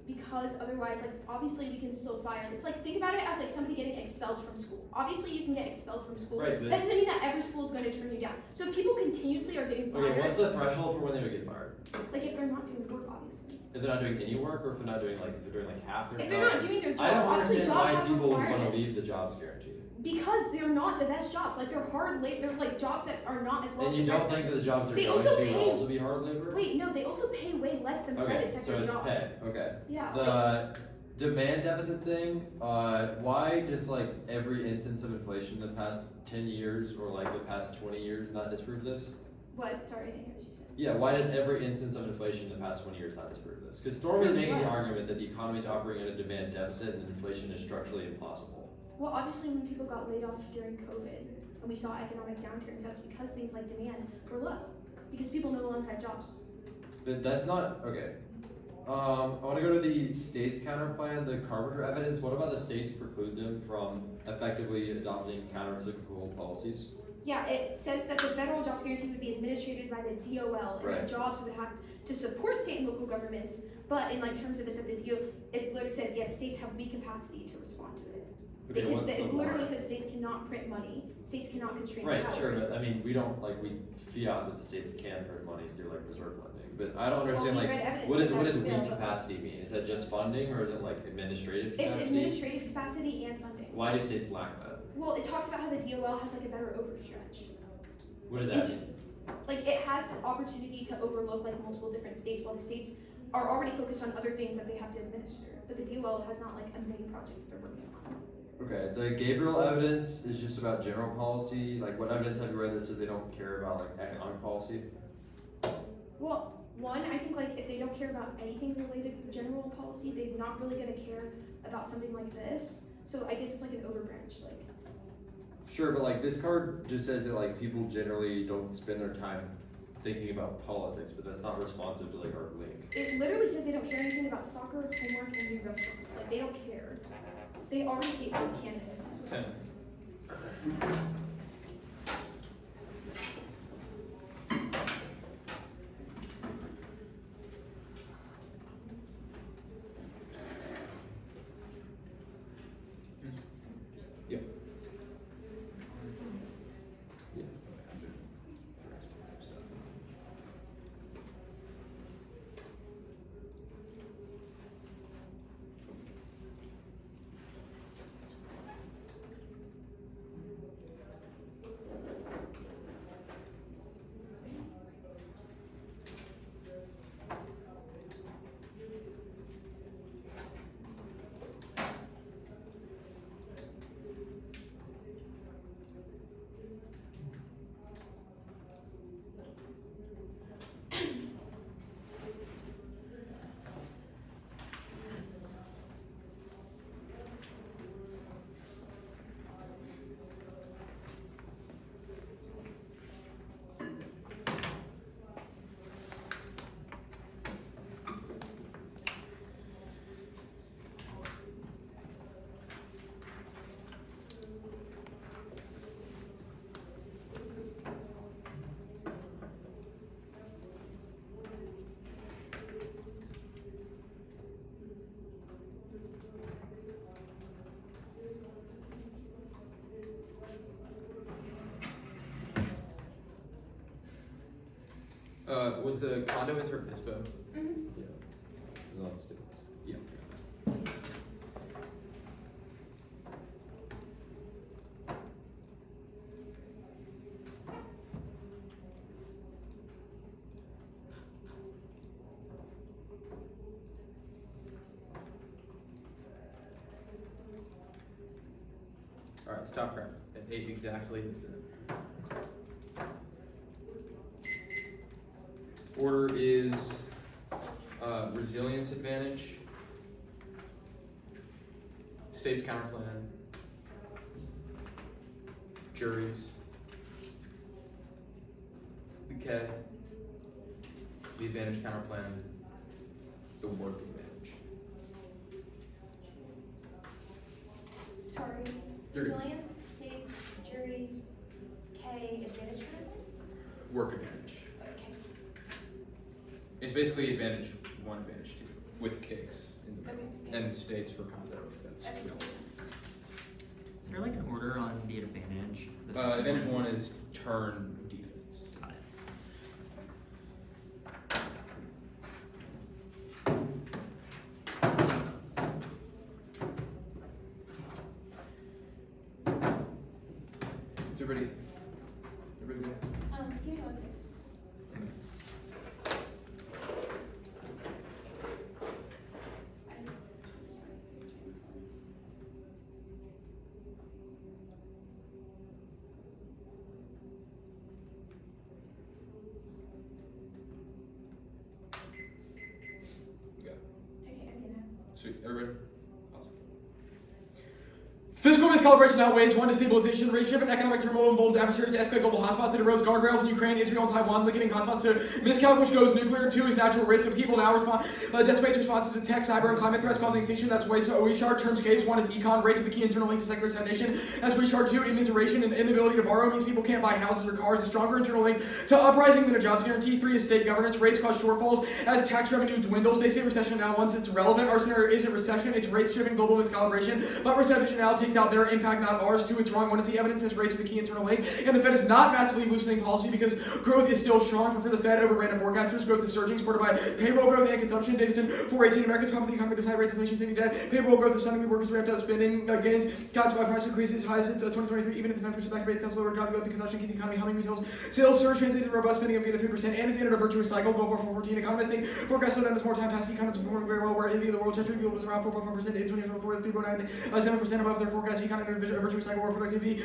E: Because otherwise, like, obviously we can still fire. It's like, think about it as like somebody getting expelled from school. Obviously you can get expelled from school.
B: Right,
E: That
B: but
E: doesn't mean that every school is going to turn you down. So if people continuously are getting fired,
B: okay, what's the threshold for when they would get fired?
E: like if they're not doing work, obviously.
B: If they're not doing any work, or if they're not doing like half their
E: If
B: job?
E: they're not doing their job,
B: I don't
E: obviously
B: understand
E: jobs
B: why
E: have
B: people would want to
E: requirements.
B: leave the jobs guarantee.
E: Because they're not the best jobs. Like, they're hard labor. They're like jobs that are not as well
B: And
E: as
B: you
E: the
B: don't
E: private
B: think
E: sector.
B: that the jobs they're
E: They
B: going
E: also
B: to
E: pay-
B: would also be hard labor?
E: Wait, no, they also pay way less than
B: Okay,
E: private
B: so
E: sector
B: it's
E: jobs.
B: pay. Okay.
E: Yeah.
B: The demand deficit thing, why does like every instance of inflation in the past 10 years or like the past 20 years not disprove this?
E: What? Sorry, I didn't hear what you said.
B: Yeah, why does every instance of inflation in the past 20 years not disprove this? Because Storm is making the argument that the economy is operating at a demand deficit and inflation is structurally impossible.
E: Well, obviously, when people got laid off during COVID and we saw economic downturns, that's because things like demand were low. Because people no longer had jobs.
B: But that's not, okay. I want to go to the state's counterplan, the Carpenter evidence. What about the states preclude them from effectively adopting counter-cyclical policies?
E: Yeah, it says that the federal jobs guarantee would be administered by the DOL, and
B: Right.
E: that jobs would have to support state and local governments. But in like terms of it, that the DOL, it literally says, yeah, states have weak capacity to respond to it. They
B: Okay,
E: can,
B: what's the
E: it literally
B: more?
E: says states cannot print money. States cannot constrain
B: Right,
E: powers.
B: sure, but I mean, we don't, like, we fiat that the states can print money through, like, reserve funding. But I don't understand,
E: Well, we
B: like,
E: read evidence
B: what
E: that
B: does
E: that
B: weak
E: failed us.
B: capacity mean? Is that just funding, or is it, like, administrative
E: It's
B: capacity?
E: administrative capacity and funding.
B: Why do states lack that?
E: Well, it talks about how the DOL has like a better overstretch.
B: What does that mean?
E: Like, it has the opportunity to overlook like multiple different states, while the states are already focused on other things that they have to administer. But the DOL has not like a main project they're working on.
B: Okay, the Gabriel evidence is just about general policy. Like, what evidence have you read that says they don't care about, like, economic policy?
E: Well, one, I think like if they don't care about anything related to general policy, they're not really gonna care about something like this. So I guess it's like an overbranch, like.
B: Sure, but, like, this card just says that, like, people generally don't spend their time thinking about politics, but that's not responsive to, like, our link.
E: It literally says they don't care anything about soccer, homework, and new restaurants. Like, they don't care. They already hate both candidates. is what it
B: 10
E: means.
B: Yep. Yeah.
A: Was the condo in ISPO?
E: Mm-hmm.
B: Yeah. Not states.
A: Yeah. Alright, stop crap. At 8 exactly. Order is resilience advantage, state's counterplan, juries, the K, the advantage counterplan, the work advantage.
E: Sorry.
A: You're good.
E: Resilience, states, juries, K, advantage counterplan?
A: Work advantage.
E: Okay.
A: It's basically advantage 1, advantage 2, with kicks,
E: Okay.
A: and states for condo, if that's
E: Okay.
A: real.
G: Is there like an order on the advantage?
A: Advantage 1 is turn defense.
G: Got it.
A: Is everybody good?
E: Give me 1 second.
A: You got it.
E: Okay, I'm gonna.
A: Sweet, everybody? Awesome. Fiscal miscalibration outweighs one destabilization, race-driven economic turmoil emboldens adversaries to escalate global hotspots. It erodes guardrails in Ukraine, Israel, and Taiwan, linking hotspots to miscalculation, which goes nuclear. 2 is natural risk of people now respond. Decimates responses to tech, cyber, and climate threats causing extinction. That's WeShard. Terms case 1 is econ, rates of the key internal link to secular stagnation. That's WeShard. 2, immiseration and inability to borrow means people can't buy houses or cars. A stronger internal link to uprising than a jobs guarantee. 3 is state governance. Rates cause shortfalls as tax revenue dwindles. They say recession now once it's relevant. Our scenario isn't recession, it's rates-driven global miscalibration. But recession now takes out their impact, not ours. 2, it's wrong when it's the evidence says rates are the key internal link. And the Fed is not massively loosening policy because growth is still strong. Prefer the Fed over random forecasters. Growth is surging, supported by payroll growth and consumption. Davidson 418. America's problem with the economy, despite rates, inflation, saving debt. Payroll growth is stunning. The workers ramped up spending gains. Got to by price increases high since 2023. Even if the Fed pushes back rates, cuts lower. Got to go through consumption, keep the economy humming. Retail sales surge translated to robust spending of 3%. And it's entered a virtuous cycle. Global 414. Economists think forecast slowdown as more time passes. Economists performing very well. Where envy of the world century global was around 4.4% in 2024, 3.97% above their forecast. Economy entered a virtuous cycle where productivity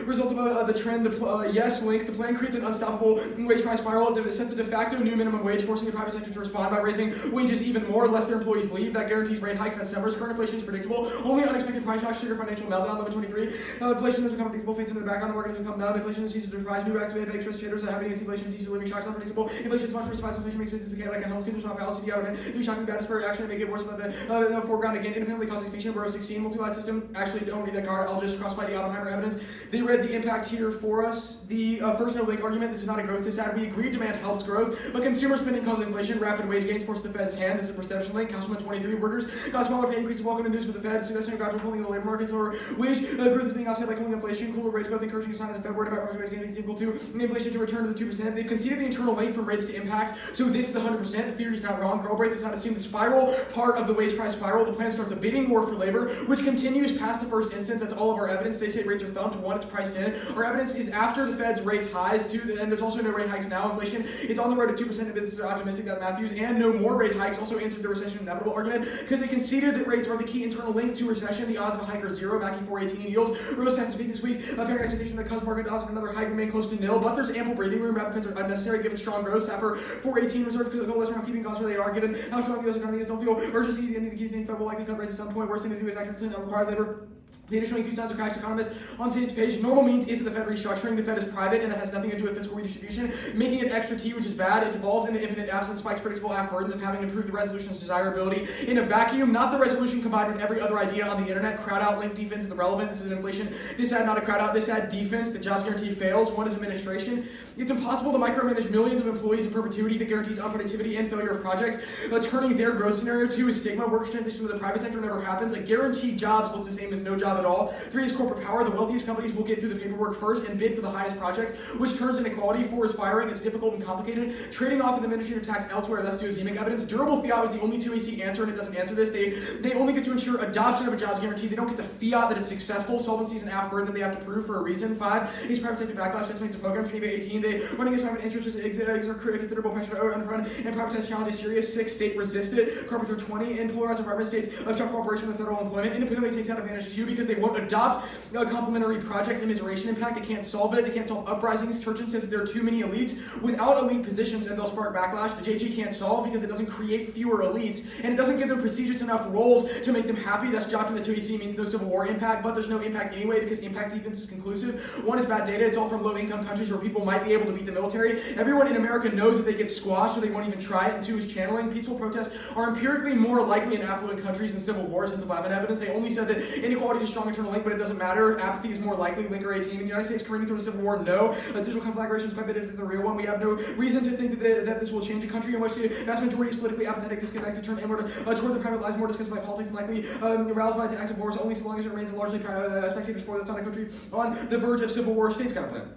A: results of the trend. The yes link. The plan creates an unstoppable wage price spiral. It sets a de facto new minimum wage, forcing the private sector to respond by raising wages even more, lest their employees leave. That guarantees rate hikes as summers. Current inflation is predictable. Only unexpected price shocks trigger financial meltdown. Limit 23. Inflation has become predictable. Facing in the background, the market has become numb. Inflation ceases to rise. New racks made by interest traders are having inflation ceases living shocks unpredictable. Inflation is much worse. Inflation makes business chaotic and helps control policy out of it. New shocking bad for action and make it worse. But the foreground again independently cause extinction. Row 16 multi-line system. Actually, don't read that card. I'll just cross by the Oppenheimer evidence. They read the impact here for us. The first no link argument. This is not a growth disaster. We agree demand helps growth, but consumer spending causes inflation. Rapid wage gains force the Fed's hand. This is a perception link. Councilman 23. Workers got smaller pay increases. Welcome to news for the Fed. Suggesting a gradual cooling of the labor markets or wage growth is being offset by cooling inflation. Cooler wage growth encouraging a sign of the Fed word about wage gains being equal to inflation to return to the 2%. They've conceded the internal link from rates to impact. So this is 100%. The theory is not wrong. Girl Brace does not assume the spiral part of the wage price spiral. The plan starts a bidding war for labor, which continues past the first instance. That's all of our evidence. They say rates are thumped. 1, it's priced in. Our evidence is after the Fed's rates highs. 2, and there's also no rate hikes now. Inflation is on the road to 2%, and businesses are optimistic that Matthews and no more rate hikes also answers the recession inevitable argument because it conceded that rates are the key internal link to recession. The odds of a hike are 0. Mackey 418 yields rose past the peak this week. Apparent expectation that cause market odds of another hike remain close to nil, but there's ample breathing room. Rapid cuts are unnecessary given strong growth. Staffer 418 reserve could go less around keeping costs where they are given how strong the U.S. economy is. Don't feel urgency. You need to keep things Fed will likely cut rates at some point. Worst thing to do is actually require labor. The additional few times of cracks economists on State's page. Normal means isn't the Fed restructuring. The Fed is private and it has nothing to do with fiscal redistribution. Making it extra T, which is bad. It devolves into infinite F's and spikes predictable F burdens of having improved the resolution's desirability in a vacuum. Not the resolution combined with every other idea on the internet. Crowd out link defense is irrelevant. This is an inflation. This had not a crowd out. This had defense. The jobs guarantee fails. 1 is administration. It's impossible to micromanage millions of employees in perpetuity that guarantees unproductivity and failure of projects. Turning their growth scenario. 2 is stigma. Workers transition to the private sector never happens. A guaranteed jobs looks the same as no jobs
D: job at all. 3 is corporate power. The wealthiest companies will get through the paperwork first and bid for the highest projects, which turns inequality. 4 is firing. It's difficult and complicated. Trading off of the administrative tax elsewhere, that's duoxemic evidence. Durable fiat was the only 2AC answer, and it doesn't answer this. They only get to ensure adoption of a jobs guarantee. They don't get to fiat that it's successful. Solvency is an half burden that they have to prove for a reason. 5 is private sector backlash. That's makes a program. Geneva 18. They running against private interests exert considerable pressure to underfund and privatize challenge is serious. 6 state resisted. Carpenter 20 and polarized environment states obstruct cooperation with federal employment. Independently takes out advantage too because they won't adopt complementary projects and immiseration impact. They can't solve it. They can't solve uprisings. Turchin says that there are too many elites without elite positions and they'll spark backlash. The JG can't solve because it doesn't create fewer elites and it doesn't give them prestigious enough roles to make them happy. That's dropped in the 2AC means no civil war impact, but there's no impact anyway because impact defense is conclusive. 1 is bad data. It's all from low income countries where people might be able to beat the military. Everyone in America knows that they get squashed so they won't even try it. And 2 is channeling. Peaceful protests are empirically more likely in affluent countries than civil wars, says the Blattman evidence. They only said that inequality is a strong internal link, but it doesn't matter. Apathy is more likely. Linker 18. In the United States, careening towards a civil war, no. Digital conflagration is quite better than the real one. We have no reason to think that this will change a country in which the vast majority is politically apathetic, disconnected, turn inward toward the private lives, more discussed by politics, and likely aroused by the acts of wars, only so long as it remains a largely spectator sport. That's not a country on the verge of civil war. States Counterplan.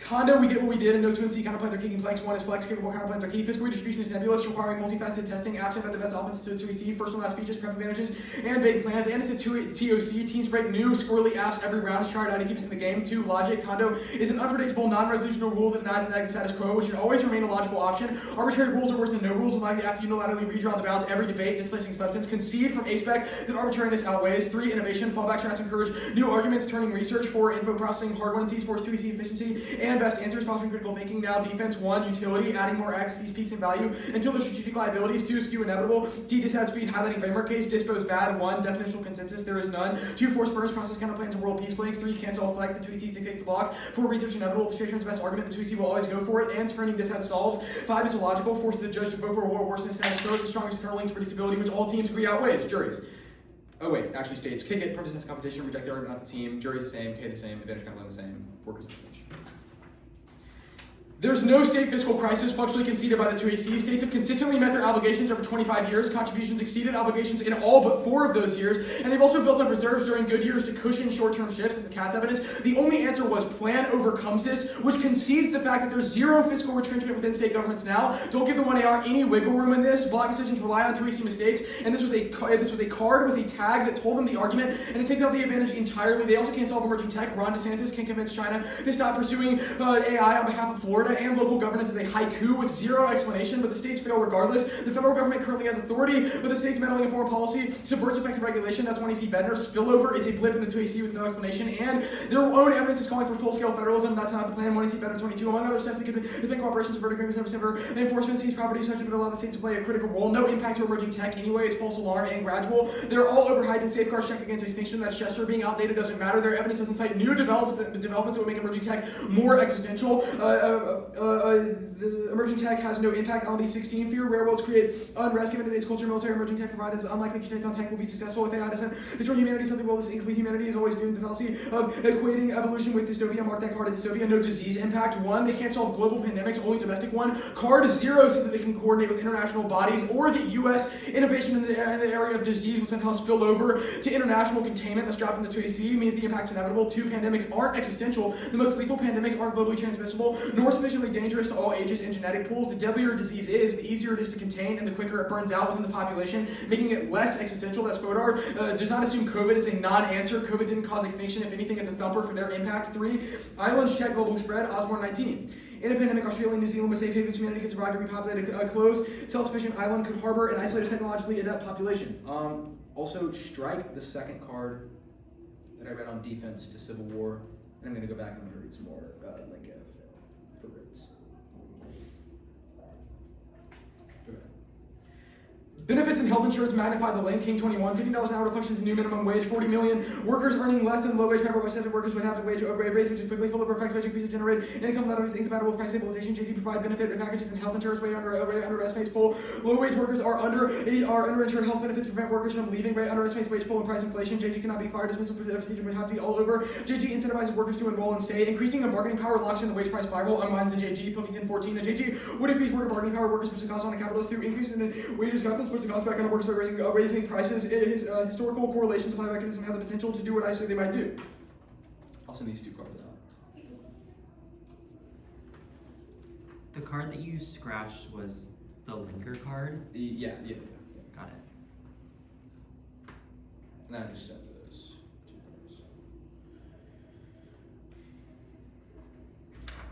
D: Condo, we get what we did, and no 2MC counterplans are kicking planks. 1 is flex, capable counterplans are key. Fiscal redistribution is nebulous, requiring multifaceted testing, absent of the best offenses to 2AC, first and last speeches, prep advantages, and vague plans. And it's a TOC, teams break new, squirrely apps every round to try to keep us in the game. 2, logic. Condo is an unpredictable, non-resolutional rule that denies the status quo, which should always remain a logical option. Arbitrary rules are worse than no rules, allowing the apps to unilaterally redraw the bounds every debate, displacing substance. Concede from A-spec that arbitrariness outweighs. 3, innovation. Fallback strats encourage new arguments, turning research. 4, info processing, hard one Cs. 4 is 2AC efficiency, and best answers, fostering critical thinking. Now defense. 1, utility, adding more accuracies, peaks, and value until the strategic liabilities. 2, skew inevitable. T, disadd speed, highlighting framework case. Dispose bad. 1, definitional consensus, there is none. 2, force burns, process counterplans, and world peace planks. 3, cancel flex, the 2 T's dictates the block. 4, research inevitable, frustration is the best argument, the 2C will always go for it, and turning disadd solves. 5 is illogical, forces the judge to vote for a war worse than status quo, the strongest internal link to predictability, which all teams agree outweighs. Juries. Oh wait, actually states, kick it, protest competition, reject the argument, not the team. Jury's the same, K the same, advantage counterplan the same, workers the same. There's no state fiscal crisis functionally conceded by the 2AC. States have consistently met their obligations over 25 years. Contributions exceeded obligations in all but 4 of those years. And they've also built up reserves during good years to cushion short-term shifts. That's the CAS evidence. The only answer was plan overcomes this, which concedes the fact that there's zero fiscal retrenchment within state governments now. Don't give the 1AR any wiggle room in this. Block decisions rely on 2AC mistakes. And this was a card with a tag that told them the argument, and it takes out the advantage entirely. They also can't solve emerging tech. Ron DeSantis can't convince China to stop pursuing AI on behalf of Florida, and local governance is a haiku with zero explanation, but the states fail regardless. The federal government currently has authority, but the states meddling in foreign policy subverts effective regulation. That's 1AC Bednar. Spillover is a blip in the 2AC with no explanation, and their own evidence is calling for full-scale federalism. That's not the plan. 1AC Bednar 22. Among other steps, they could depend cooperations, avert agreements, never enforcement, seize property, such as allow the states to play a critical role. No impact to emerging tech anyway. It's false alarm and gradual. They're all overhyped and safeguards check against extinction. That's Chester. Being outdated doesn't matter. Their evidence doesn't cite new developments that would make emerging tech more existential. The emerging tech has no impact. LB 16. Fear railroads create unrest. Given today's culture, military emerging tech providers unlikely constraints on tech will be successful. If AI doesn't destroy humanity, something well, this incomplete humanity is always doomed. The fallacy of equating evolution with dystopia. Mark that card of dystopia. No disease impact. 1. They can't solve global pandemics, only domestic one. Card 0 says that they can coordinate with international bodies, or that U.S. innovation in the area of disease would somehow spill over to international containment. That's dropped in the 2AC. Means the impact's inevitable. 2. Pandemics aren't existential. The most lethal pandemics aren't globally transmissible, nor sufficiently dangerous to all ages and genetic pools. The deadlier a disease is, the easier it is to contain, and the quicker it burns out within the population, making it less existential. That's Fodor. Does not assume COVID is a non-answer. COVID didn't cause extinction. If anything, it's a thumper for their impact. 3. Islands check global spread. Osborne 19. In a pandemic, Australia and New Zealand with safe havens, humanity could survive to repopulate a closed, self-sufficient island, could harbor an isolated, technologically adept population. Also, strike the second card that I read on defense to Civil War, and I'm going to go back and I'm going to read some more Link F for Brits. Benefits and health insurance magnify the link. King 21, $15 an hour functions new minimum wage. 40 million workers earning less than low wage payroll by workers would have to wage raise, which is quickly spill over effects wage increases generate income that is incompatible with price stabilization. JD provide benefit packages and health insurance way underestimates poll. Low wage workers are underinsured. Health benefits prevent workers from leaving. Rate underestimates wage poll and price inflation. JG cannot be fired. Dismissal procedure would have to be all over. JG incentivizes workers to enroll and stay. Increasing the bargaining power locks in the wage price spiral. Unwinds the JG. Pilkington 14. The JG would increase worker bargaining power. Workers push the cost on the capitalist through increase in wages. Capitalist puts the cost back on the workers by raising prices. Historical correlations apply mechanism have the potential to do what I say they might do.
A: I'll send these 2 cards out.
G: The card that you scratched was the linker card?
A: Yeah.
G: Got it.
A: And I just sent those 2 cards.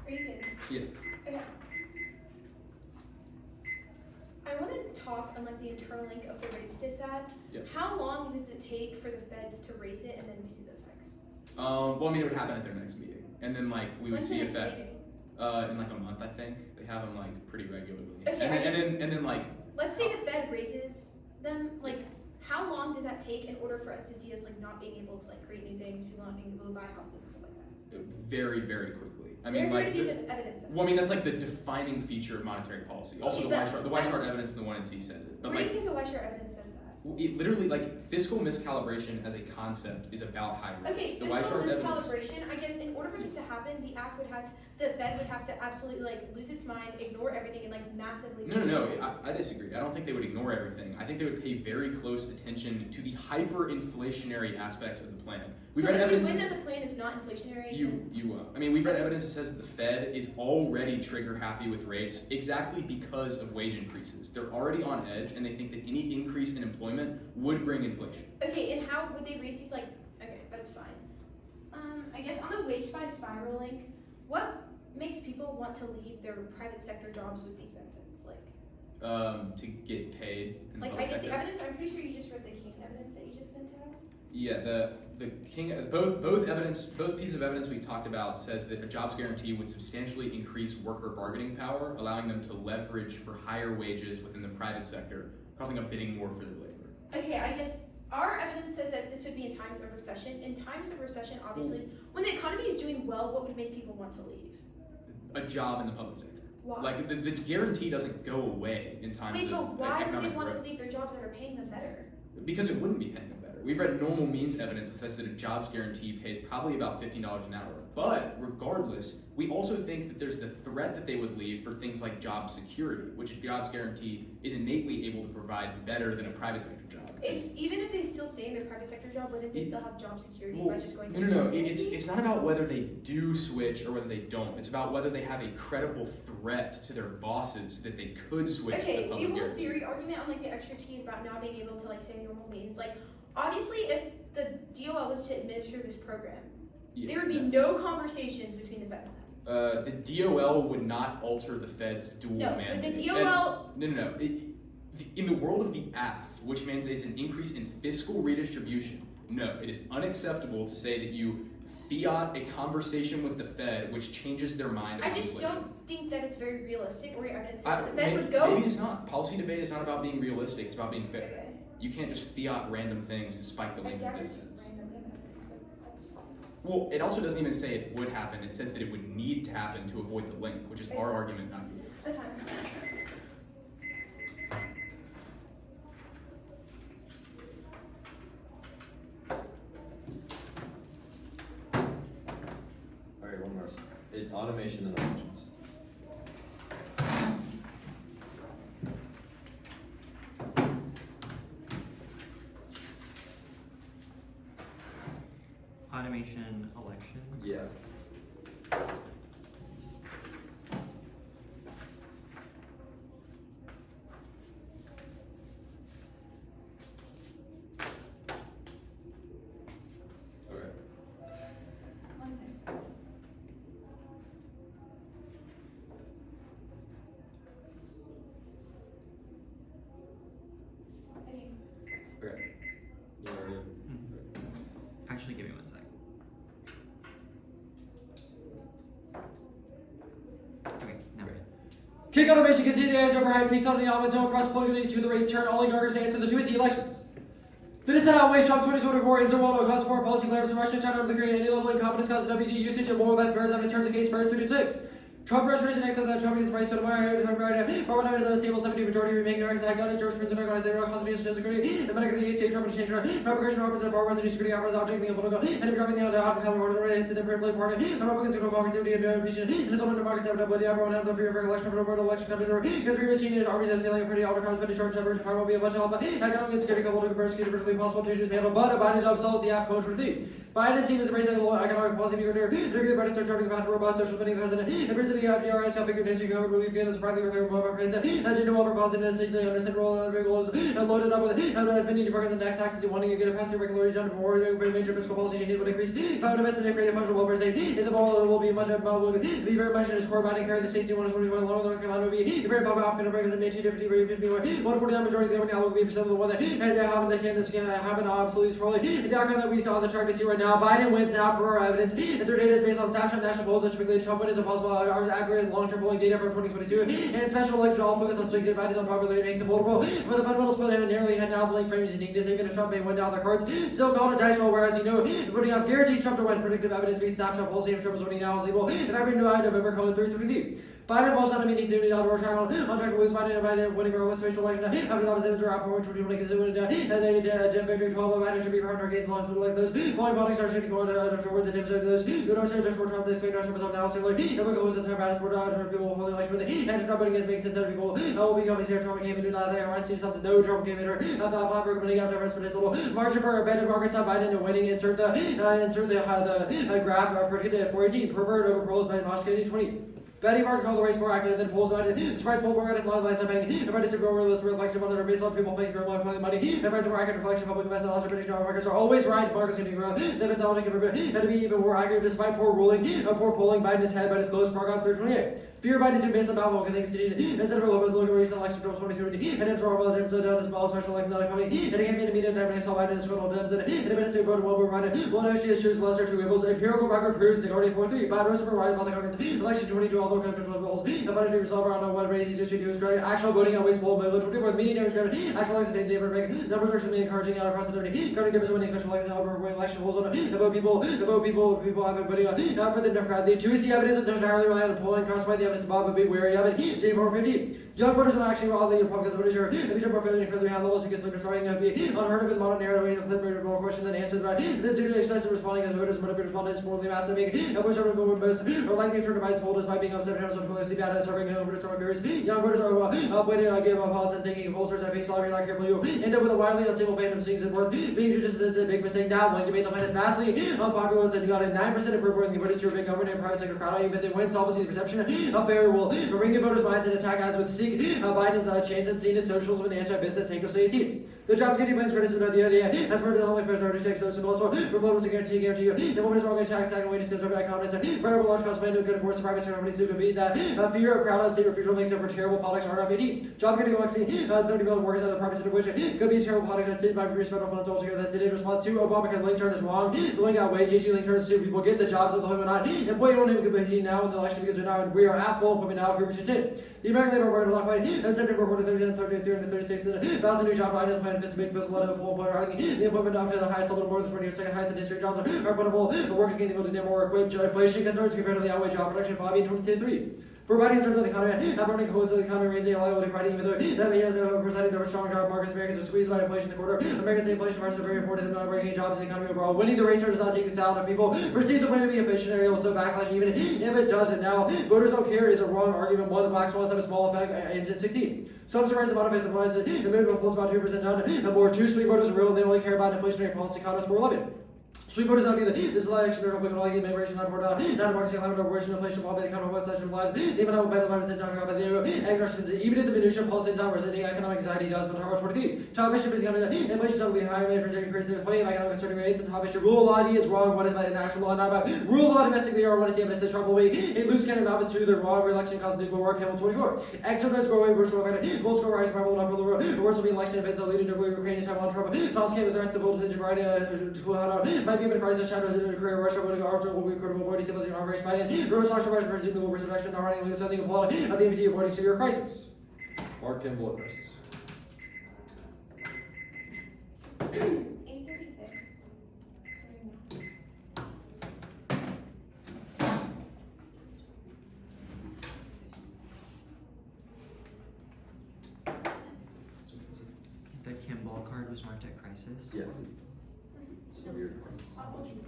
E: Are you kidding?
A: Yeah.
E: Okay. I want to talk on like the internal link of the rates disad.
A: Yeah.
E: How long does it take for the feds to raise it and then we see the effects?
A: Well, I mean, it would happen at their next meeting, and then like we would
E: When's the
A: see if
E: next
A: that
E: meeting?
A: in like a month, I think. They have them like pretty regularly.
E: Okay,
A: and then like
E: Let's say the Fed raises them, like, how long does that take in order for us to see us, like, not being able to, like, create new things, people not being able to buy houses and stuff like that?
A: very, very quickly. I mean,
E: There
A: like
E: could be some evidence.
A: well, I mean, that's like the defining feature of monetary policy. Also,
E: Okay,
A: the Y-chart evidence and the 1NC says it. But
E: Where do
A: like,
E: you think the Y-share evidence says that?
A: it literally, like, fiscal miscalibration as a concept is about high rates.
E: Okay,
A: The
E: fiscal
A: Y-chart evidence.
E: miscalibration, I guess in order for this to happen, the Fed would have to absolutely, like, lose its mind, ignore everything, and, like, massively raise
A: No,
E: rates.
A: I disagree. I don't think they would ignore everything. I think they would pay very close attention to the hyperinflationary aspects of the plan. We've
E: So
A: read
E: if we
A: evidence.
E: win that the plan is not inflationary,
A: I mean, we've read evidence that says that the Fed is already trigger happy with rates exactly because of wage increases. They're already on edge, and they think that any increase in employment would bring inflation.
E: okay, and how would they raise these, like, okay, that's fine. I guess on the wage by spiral link, what makes people want to leave their private sector jobs with these benefits? Like,
A: To get paid. In the
E: like I
A: public
E: guess the
A: sector.
E: evidence, I'm pretty sure you just read the King evidence that you just sent out.
A: Yeah, the King, both pieces of evidence we talked about says that a jobs guarantee would substantially increase worker bargaining power, allowing them to leverage for higher wages within the private sector, causing a bidding war for their labor.
E: Okay, I guess our evidence says that this would be in times of recession. In times of recession, obviously, when the economy is doing well, what would make people want to leave?
A: A job in the public sector.
E: Why?
A: Like the guarantee doesn't go away in times
E: Wait,
A: of
E: but why would they
A: economic
E: want
A: growth.
E: to leave their jobs that are paying them better?
A: Because it wouldn't be paying them better. We've read normal means evidence that says that a jobs guarantee pays probably about $15 an hour. But regardless, we also think that there's the threat that they would leave for things like job security, which a jobs guarantee is innately able to provide better than a private sector job.
E: Even if they still stay in their private sector job, wouldn't they still have job security
A: Well,
E: by just going to
A: No.
E: the jobs
A: It's not about whether they do switch or whether they don't. It's about whether they have a credible threat to their bosses that they could switch to
E: Okay,
A: the
E: the
A: public
E: whole
A: guarantee.
E: theory argument on like the extra T about not being able to like say normal means, like obviously if the DOL was to administer this program, there would be no conversations between the Fed and them.
A: The DOL would not alter the Fed's dual
E: No, but
A: mandate.
E: the DOL.
A: No. In the world of the AFT, which mandates an increase in fiscal redistribution, no, it is unacceptable to say that you fiat a conversation with the Fed which changes their mind.
E: I
A: about
E: just
A: inflation.
E: don't think that it's very realistic or your evidence says that the Fed would go.
A: Maybe it's not. Policy debate is not about being realistic, it's about being fair.
E: Okay.
A: You can't just fiat random things to spike the links of
E: Just
A: distance.
E: randomly evidence, but that's fine.
A: Well, it also doesn't even say it would happen, it says that it would need to happen to avoid the link, which is our argument, not yours.
E: That's fine. That's fine.
B: Alright, one more. It's automation and elections.
G: Automation elections.
B: Yeah. Okay.
E: 1 second. Okay.
B: Okay. You already.
G: Actually, give me 1 sec. Okay, now we're good.
F: Kick automation continued as overhead peaks on the elements zone across plugging to the rates turn all oligarchs to answer the 2 elections. The dissent outweighs Trump 2024 in Zerwaldo cause foreign policy flares from Russia, China, North Korea, any level of incompetence causes WD usage and moral bets bears evidence turns the case first 26. Trump restoration next to the Trump is price Sotomayor, former members of the stable 70 majority remain American side gun, George Prince, organized the Constitution, security, the medical the Trump change, Republican officer, former resident security officers, objecting the political, and driving the out of the order, into the Republican Party, the Republicans who Congress, and region, and his own democracy, everyone has the fear of election, election numbers, his previous senior armies are sailing pretty outer crimes, but the short average power will be a bunch of help, economic security coupled to persecuted virtually possible changes handled, but Biden themselves the app code for the Biden seen as embracing the economic policy figure, the party starts driving about robust social spending the president, and brings the FDR self-figured nature government relief gain is surprisingly with her mobile president, as you know over positive and states understandable and big goals, and loaded up with as many departments and taxes wanting to get a passenger regularity done more major fiscal policy changes would increase private investment and create a functional welfare state. In the ball will be much will be very much in his core Biden carry the states you want to along North Carolina will be very popular African Americans and 150 149 majority of the government will be for some of the one that and having the can this can happen obsolete probably the outcome that we saw on the chart to see right now. Biden wins now per our evidence, and their data is based on snapshot national polls that strictly Trump wins impossible accurate and long-term polling data from 2022, and special electoral focus on swing Biden on popularity makes it vulnerable. But the fundamental split him and nearly had now the link frame using this even if Trump may win down the cards. Still called a dice roll, whereas you know putting up guarantees Trump to win. Predictive evidence beats snapshot polls. If Trump is winning now is able. And every new November calling 333. Biden falls down to meetings doing on track to lose Biden winning our special election after opposites are out for 2020 and Jim victory 12 Biden should be partner against laws like those falling bodies are shifting going towards the tips of those who don't share just for Trump this week Russia was up now so like if it goes in time battles for people will hold the election with it and Trump winning is making sense of people will be coming here Trump came in do not there I want to see something no Trump came in her Flatberg winning up numbers but it's a little margin for abandoned markets on Biden and winning insert the graph predicted at 418 pervert over polls by Moscow 2020. Betty Mark called the race more accurate than polls about it. Surprise poll at his line lines up and everybody to grow list reflection on other based on people paying for money money. Everybody's more accurate reflection public investment also prediction markets are always right. Markets can grow. The methodology can to be even more accurate despite poor ruling, poor polling. Biden is ahead by his close program 328. Fear Biden to miss about what things to do. Instead of Lopez looking recent election 2020 and it's all Dems so down as well special elections on a company and it came in a meeting time when I saw Biden and Squirrel Dems and a minister voted well over Biden. Well, now she chooses lesser two evils. Empirical record proves the already 4-3. Biden rose for rise about the Congress election 22 although country 12 polls. And Biden should resolve around what race he do is great. Actual voting always poll by 24 meeting numbers grabbing actual election data for make numbers are extremely encouraging out across the country. Counting difference winning special elections over winning election polls on the vote people have been voting for the Democrat. The 2C evidence is entirely reliant on polling crossed by the evidence Bob but be wary of it. J 450. Young voters are actually all the Republicans voters are if you more fairly incredibly high levels because voters starting to be unheard of in the modern era way to clip more question than answers right. This due to excessive responding as voters motivated respondents is formally massive and voters are most are likely to turn to Biden's poll despite being upset and also policy bad at serving young voters young voters are waiting to give a pause and thinking pollsters have face salary not careful you end up with a wildly unstable fandom seems it worth being judicious is a big mistake now when debate the plan is vastly unpopular and you got a 9% approval in the voters to your big government and private sector crowd even if they win solvency the perception of fair will ring in voters' minds and attack ads with seek Biden's chance and seen as socialism and anti-business take us to 18. The jobs getting plans criticism of the idea as part of the only first order takes those and also from levels to guarantee you. The woman is wrong in tax and wages conservative economists for every large cost man who could afford private sector companies who could be that fear of crowd and state refusal makes it for terrible politics are RFAD. Job getting vaccine 30 million workers out of the private sector which could be a terrible product that's seen by previous federal funds altogether that's in response to Obamacare link turn is wrong. The link out wage AG link turns to people get the jobs of the home not. Employee won't even be now in the election because we are at full employment now group 10. The American Labor Market Lock Fight has tempted reported 336,000 new job Biden plan fits big fiscal of full employment. The employment up to the highest level more than 20 years, second highest in history. Jobs are plentiful. The workers gain the ability to get more work. Inflation concerns compared to the outweigh job production 5 in 2010-3. For Biden in terms of the economy, burning close to the economy remains a liability for Biden, even though that he has presented over strong job markets. Americans are squeezed by inflation in the quarter. Americans' inflation markets are very important in not bringing jobs in the economy overall. Winning the race does not take this out of people. Perceive the plan to be inflationary, there will still backlash, even if it doesn't. Now, voters don't care is a wrong argument. One, the black swans have a small effect, and it's 16. Some surprise the modifies applies to the minimum polls about 2% down, and more. 2 sweet voters are real, and they only care about inflationary policy economists for 11. Sweet voters not be this election, they're hoping like immigration, not board out, not democracy, climate, abortion, inflation, while by the economic website implies, they even know by the environment talking about the exertions, even if the minutia policy down representing economic anxiety does, but how much the top issue for the economy, inflation doubly higher rate for taking increase, there's plenty of economic uncertainty rates, and top issue, rule of law is wrong, what is by the national law, not about rule of law domestically, or what is the evidence is trouble, a loose cannon of it's true, the wrong re-election caused nuclear war, Campbell 24. Extra score away, Bush will full score rise, Marvel, not the worst will be election events, a leading nuclear Ukraine, Taiwan, Trump, Tom's came with threats to voltage, might be even price of shadow. Career Russia voting Armstrong will be credible avoiding civilian arm race Biden. Rumors social rights versus nuclear resurrection not running loose nothing of blood of the MT avoiding severe crisis.
B: Mark Kimball crisis.
E: 836.
G: the Kimball card was marked at crisis.
B: Yeah. Severe.
E: We'll do this.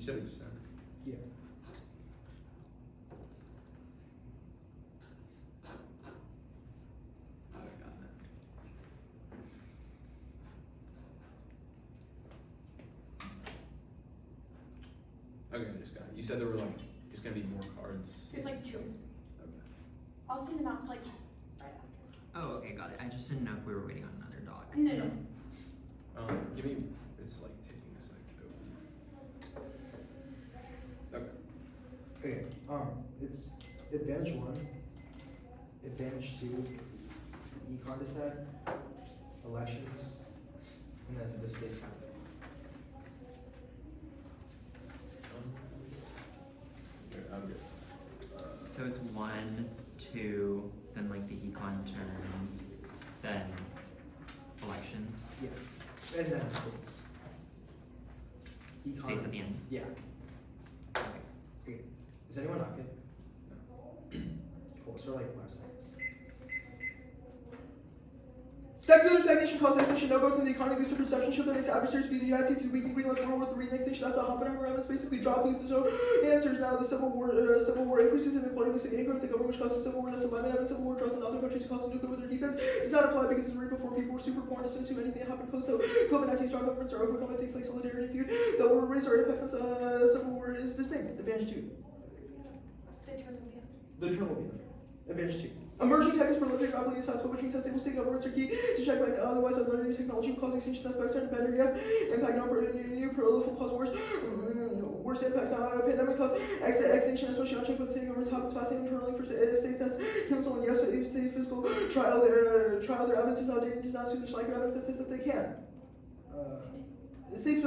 A: You said extend.
C: Yeah.
A: I got that. Okay, I just got it. You said there were like just gonna be more cards.
E: There's like 2.
A: Okay.
E: I'll send them out like right after.
G: Oh, okay, got it. I just didn't know if we were waiting on another doc.
E: No.
A: Give me. It's like taking a sec to open. Okay.
C: Okay. It's Advantage 1, Advantage 2, the Econ Decide, Elections, and then the States Count.
A: Okay, I'm good.
G: So it's 1, 2, then like the econ term, then elections.
C: Yeah. And then States. Econ.
G: States at the end.
C: Yeah. Okay. Is anyone not good? Cool. So like 5 seconds.
D: Secular stagnation causes extinction, no growth in the economy, leads to perception shift that makes adversaries view the United States as weak and Greenland's World War III next station. That's how Oppenheimer evidence basically dropping. So answers now the Civil War increases in inequality, listing income, the government which causes civil war. That's alignment evidence. Civil war draws in other countries causes nuclear with their defense. Does not apply because it's right before people were super poor and assume anything that happened post. So COVID-19 strong governments are overcoming things like solidarity feud that will erase our impact since Civil War is distinct. Advantage 2.
E: The term will be up.
C: The term will be there. Advantage 2.
D: Emerging tech is proliferating rapidly in science, which means that stable state governments are key to check back. Otherwise, other new technology will cause extinction that's backstart better. Yes, impact new proliferation cause worse. Worse impacts now. Pandemic cause extinction, especially on check with state governments happens fast and internally for states that's chemical and yes, if state fiscal trial their evidence is outdated does not suit the Schleicher evidence that says that they can. The states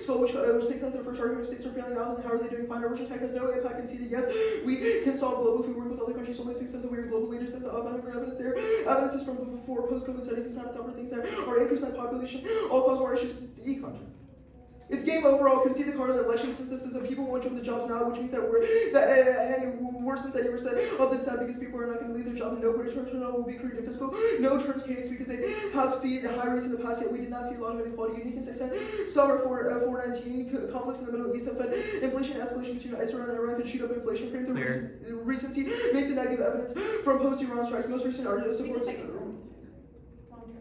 D: skull which takes out their first argument. States are failing now, then how are they doing fine? Emerging tech has no impact conceded. Yes, we can solve global if we work with other countries. Only success that we are global leaders. That's the Oppenheimer evidence there. Evidence is from before post-COVID studies. It's not a number of things that are increased in population. All cause more issues. The e-country. It's game overall. Conceded card in the election system. People want to jump the jobs now, which means that worse than 10% of this time because people are not going to leave their job and no British personnel will be created fiscal. No terms case because they have seen high rates in the past yet we did not see a lot of inequality. Unique extent. Summer 419 conflicts in the Middle East have fed inflation escalation between Israel and Iran could shoot up inflation. Frame the recency make the negative evidence from post-Iran strikes. Most recent supports.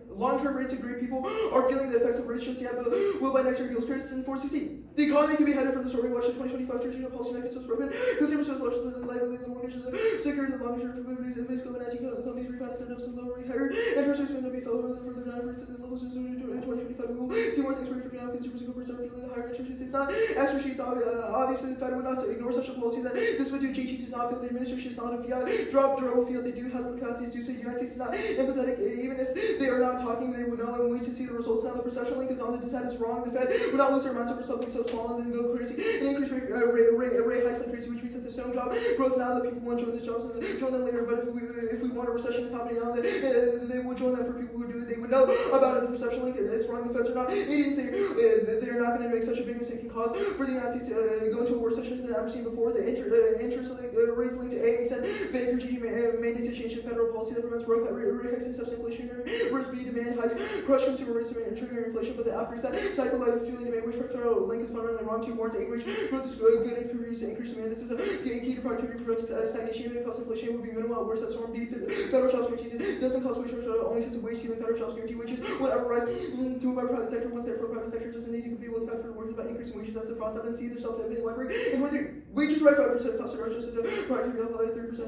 D: Long-term rates of great people are feeling the effects of rates just yet, but will by next year yield crisis in 460. The economy can be headed from the story watch 2025 Treasury policy mechanisms broken. Consumers so social the liability, the mortgages, the security, the long-term facilities, and basically COVID-19 companies refinance their debts and lower higher interest rates will be further down for the levels in 2025. We will see more things for now. Consumers and corporates are feeling the higher interest rates. It's not extra sheets. Obviously, the Fed would not ignore such a policy that this would do. GG does not feel the administration is not a fiat. Drop will feel they do has the capacity to do so. The United States is not empathetic, even if they are not talking. They would know and wait to see the results. Now the perception link is on the dissent is wrong. The Fed would not lose their minds over something so small and then go crazy. An increase rate hikes like crazy, which means that there's no job growth now that people want to join the jobs and join them later. But if we want a recession is happening now, they would join that for people who do it. They would know about it. The perception link is wrong. The Feds are not idiots. They're not going to make such a big mistake and cause for the United States to go into a worse recession than ever seen before. The interest rates linked to A extent Bank or G mandates a change in federal policy that prevents rate hikes and substance inflationary risk B demand hikes, crush consumer rates and trigger inflation. But the outbreaks that cycle by fueling demand, which federal link is fundamentally wrong to warrant increase growth is good and increase demand. This is a key to productivity prevents stagnation. Even cost inflation would be minimal at worst. That storm B federal jobs guarantee doesn't cost wage only since the wage ceiling federal jobs guarantee wages will ever rise to by private sector once therefore private sector doesn't need to compete with Fed for workers by increasing wages. That's the process. And see their self-evident library. And we're three. Wages rise 5% of costs are just productivity up 3%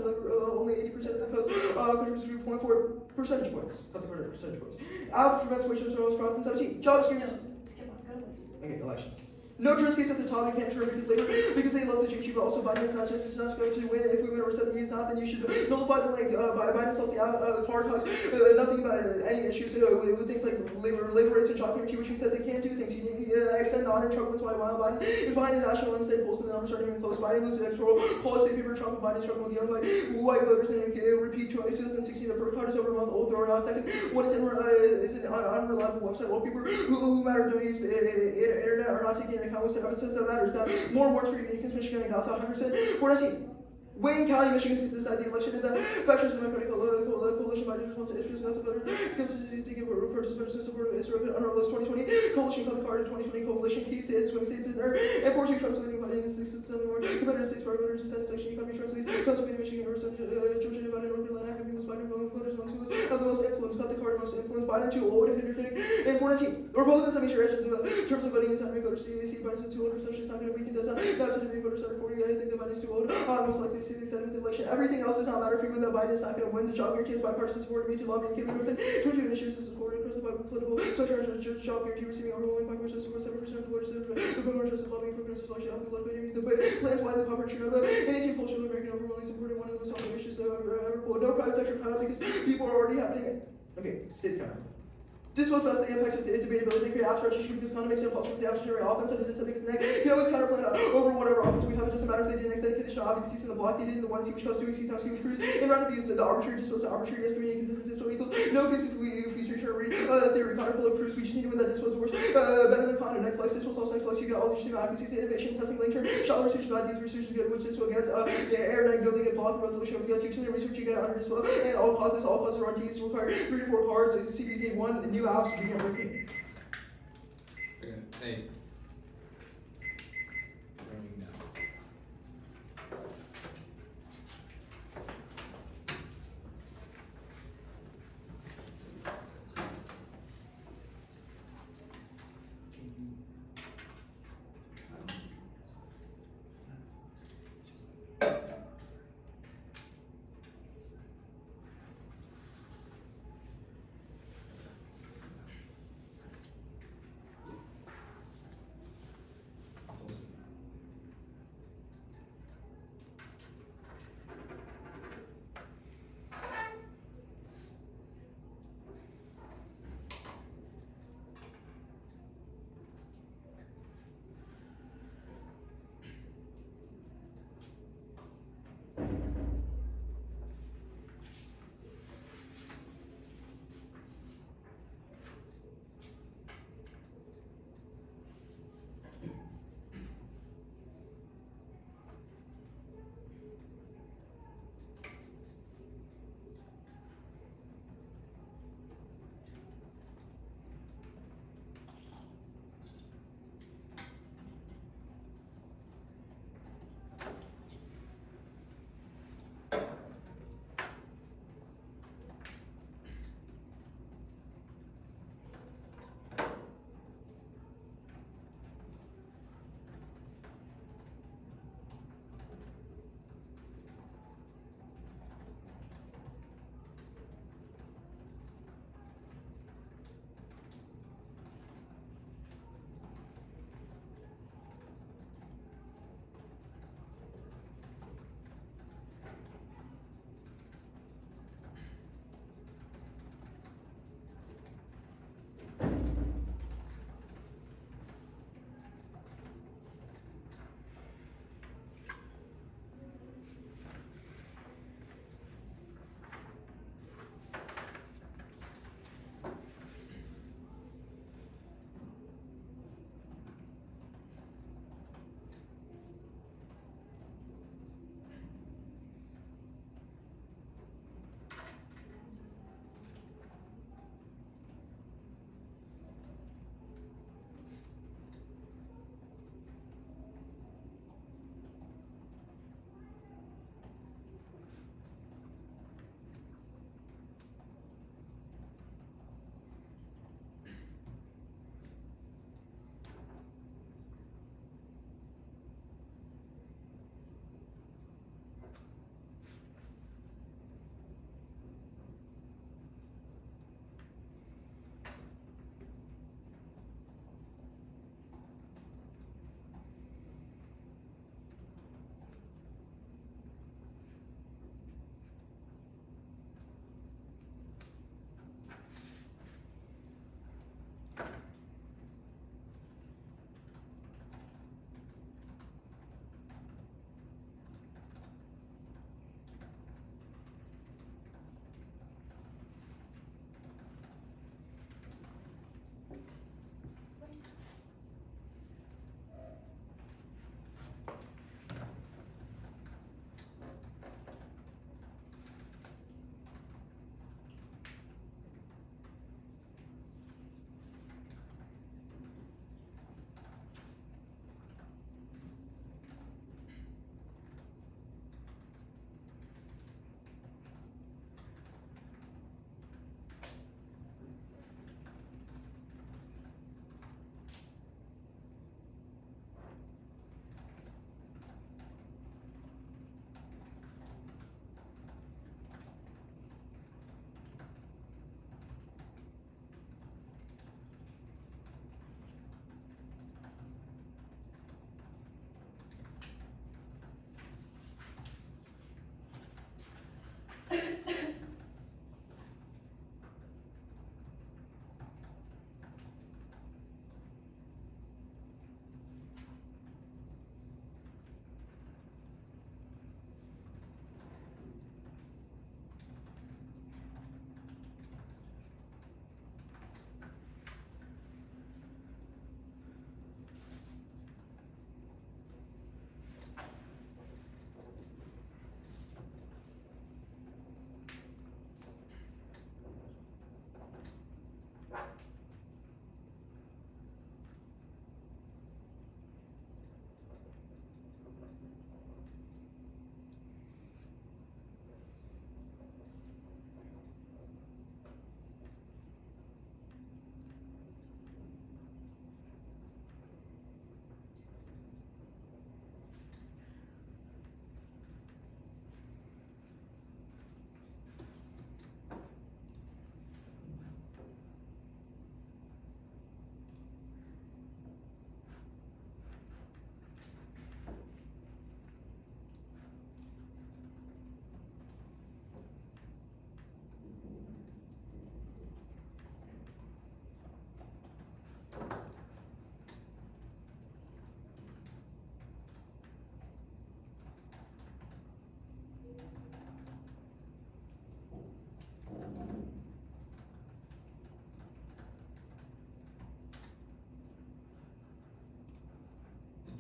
D: only 80% of the cost contributes 3.4 percentage points. Of the percentage points. Alpha prevents wage growth fraud since 17. Jobs guarantee.
E: Skip on, go to
C: Okay, elections.
D: No turns case at the top. You can't turn because they love the GG, but also Biden is not just going to win. If we win over 7 years now, then you should nullify the link. Biden sells the card talks nothing about any issues with things like labor rates and job guarantee, which means that they can't do things. He extend on and Trump wins while Biden is behind the national and state polls, and the numbers aren't even close. Biden loses electoral college state favor Trump, and Biden struggling with young white voters. And repeat 2016, the first card is over a month old. Throw it out. Second, what is an unreliable website? Well, people who matter don't use the internet are not taking into account with evidence that matters. Now, more words for uniqueness, Michigan and Gal 100%. 419. Wayne County, Michigan, is to decide the election in the factors of the Democratic coalition. Biden's response to issues, voters skepticism to give participants in support of Israel under list 2020 coalition called the card in 2020 coalition key states swing states are enforcing Trump's leading party in the states more competitive states for voters instead of inflation economy Trump's leads Pennsylvania Michigan Arizona Georgia Nevada North Carolina have most Biden voters among who have the most influence cut the card most influence Biden too old and entertaining and 14 Republicans have made sure in terms of voting is not many voters see Biden's too old reception is not going to weaken does not to the many voters under 40 I think that Biden's too old most likely to see the extent of the election everything else does not matter if even though Biden is not going to win the job guarantee is bipartisan support me to lobby and Kevin Griffin 22 initiatives to support across the political structure job guarantee receiving overwhelming bipartisan support 7% of the voters the criminal justice lobbying programs is largely off the plans widely popular Nova any team culture of American overwhelmingly supported one of the most popular issues ever pulled no private sector kind of because people are already happening okay states kind of this was best the impact of state debatability create abstract issue because kind of makes it impossible for the action to generate offense and just because you can always counterplan over whatever offense we have. It doesn't matter if they did an extended conditional advocacy in the block, they did in the 1C which costs 2 times huge cruise and round abuse the arbitrary disposal arbitrary estimating consistent disposal equals no case if we structure theory counterplan proofs we just need to win that disposal works better than cloud and neck flex disposal self flex you get all these advocacy innovation testing link term shallow research about deep research is good which disposal gets the air neck building and block resolution of fields utility research you get under disposal and all classes are on keys require 3 to 4 cards CPs need 1 new apps to begin working.
A: Okay, hey. Going down.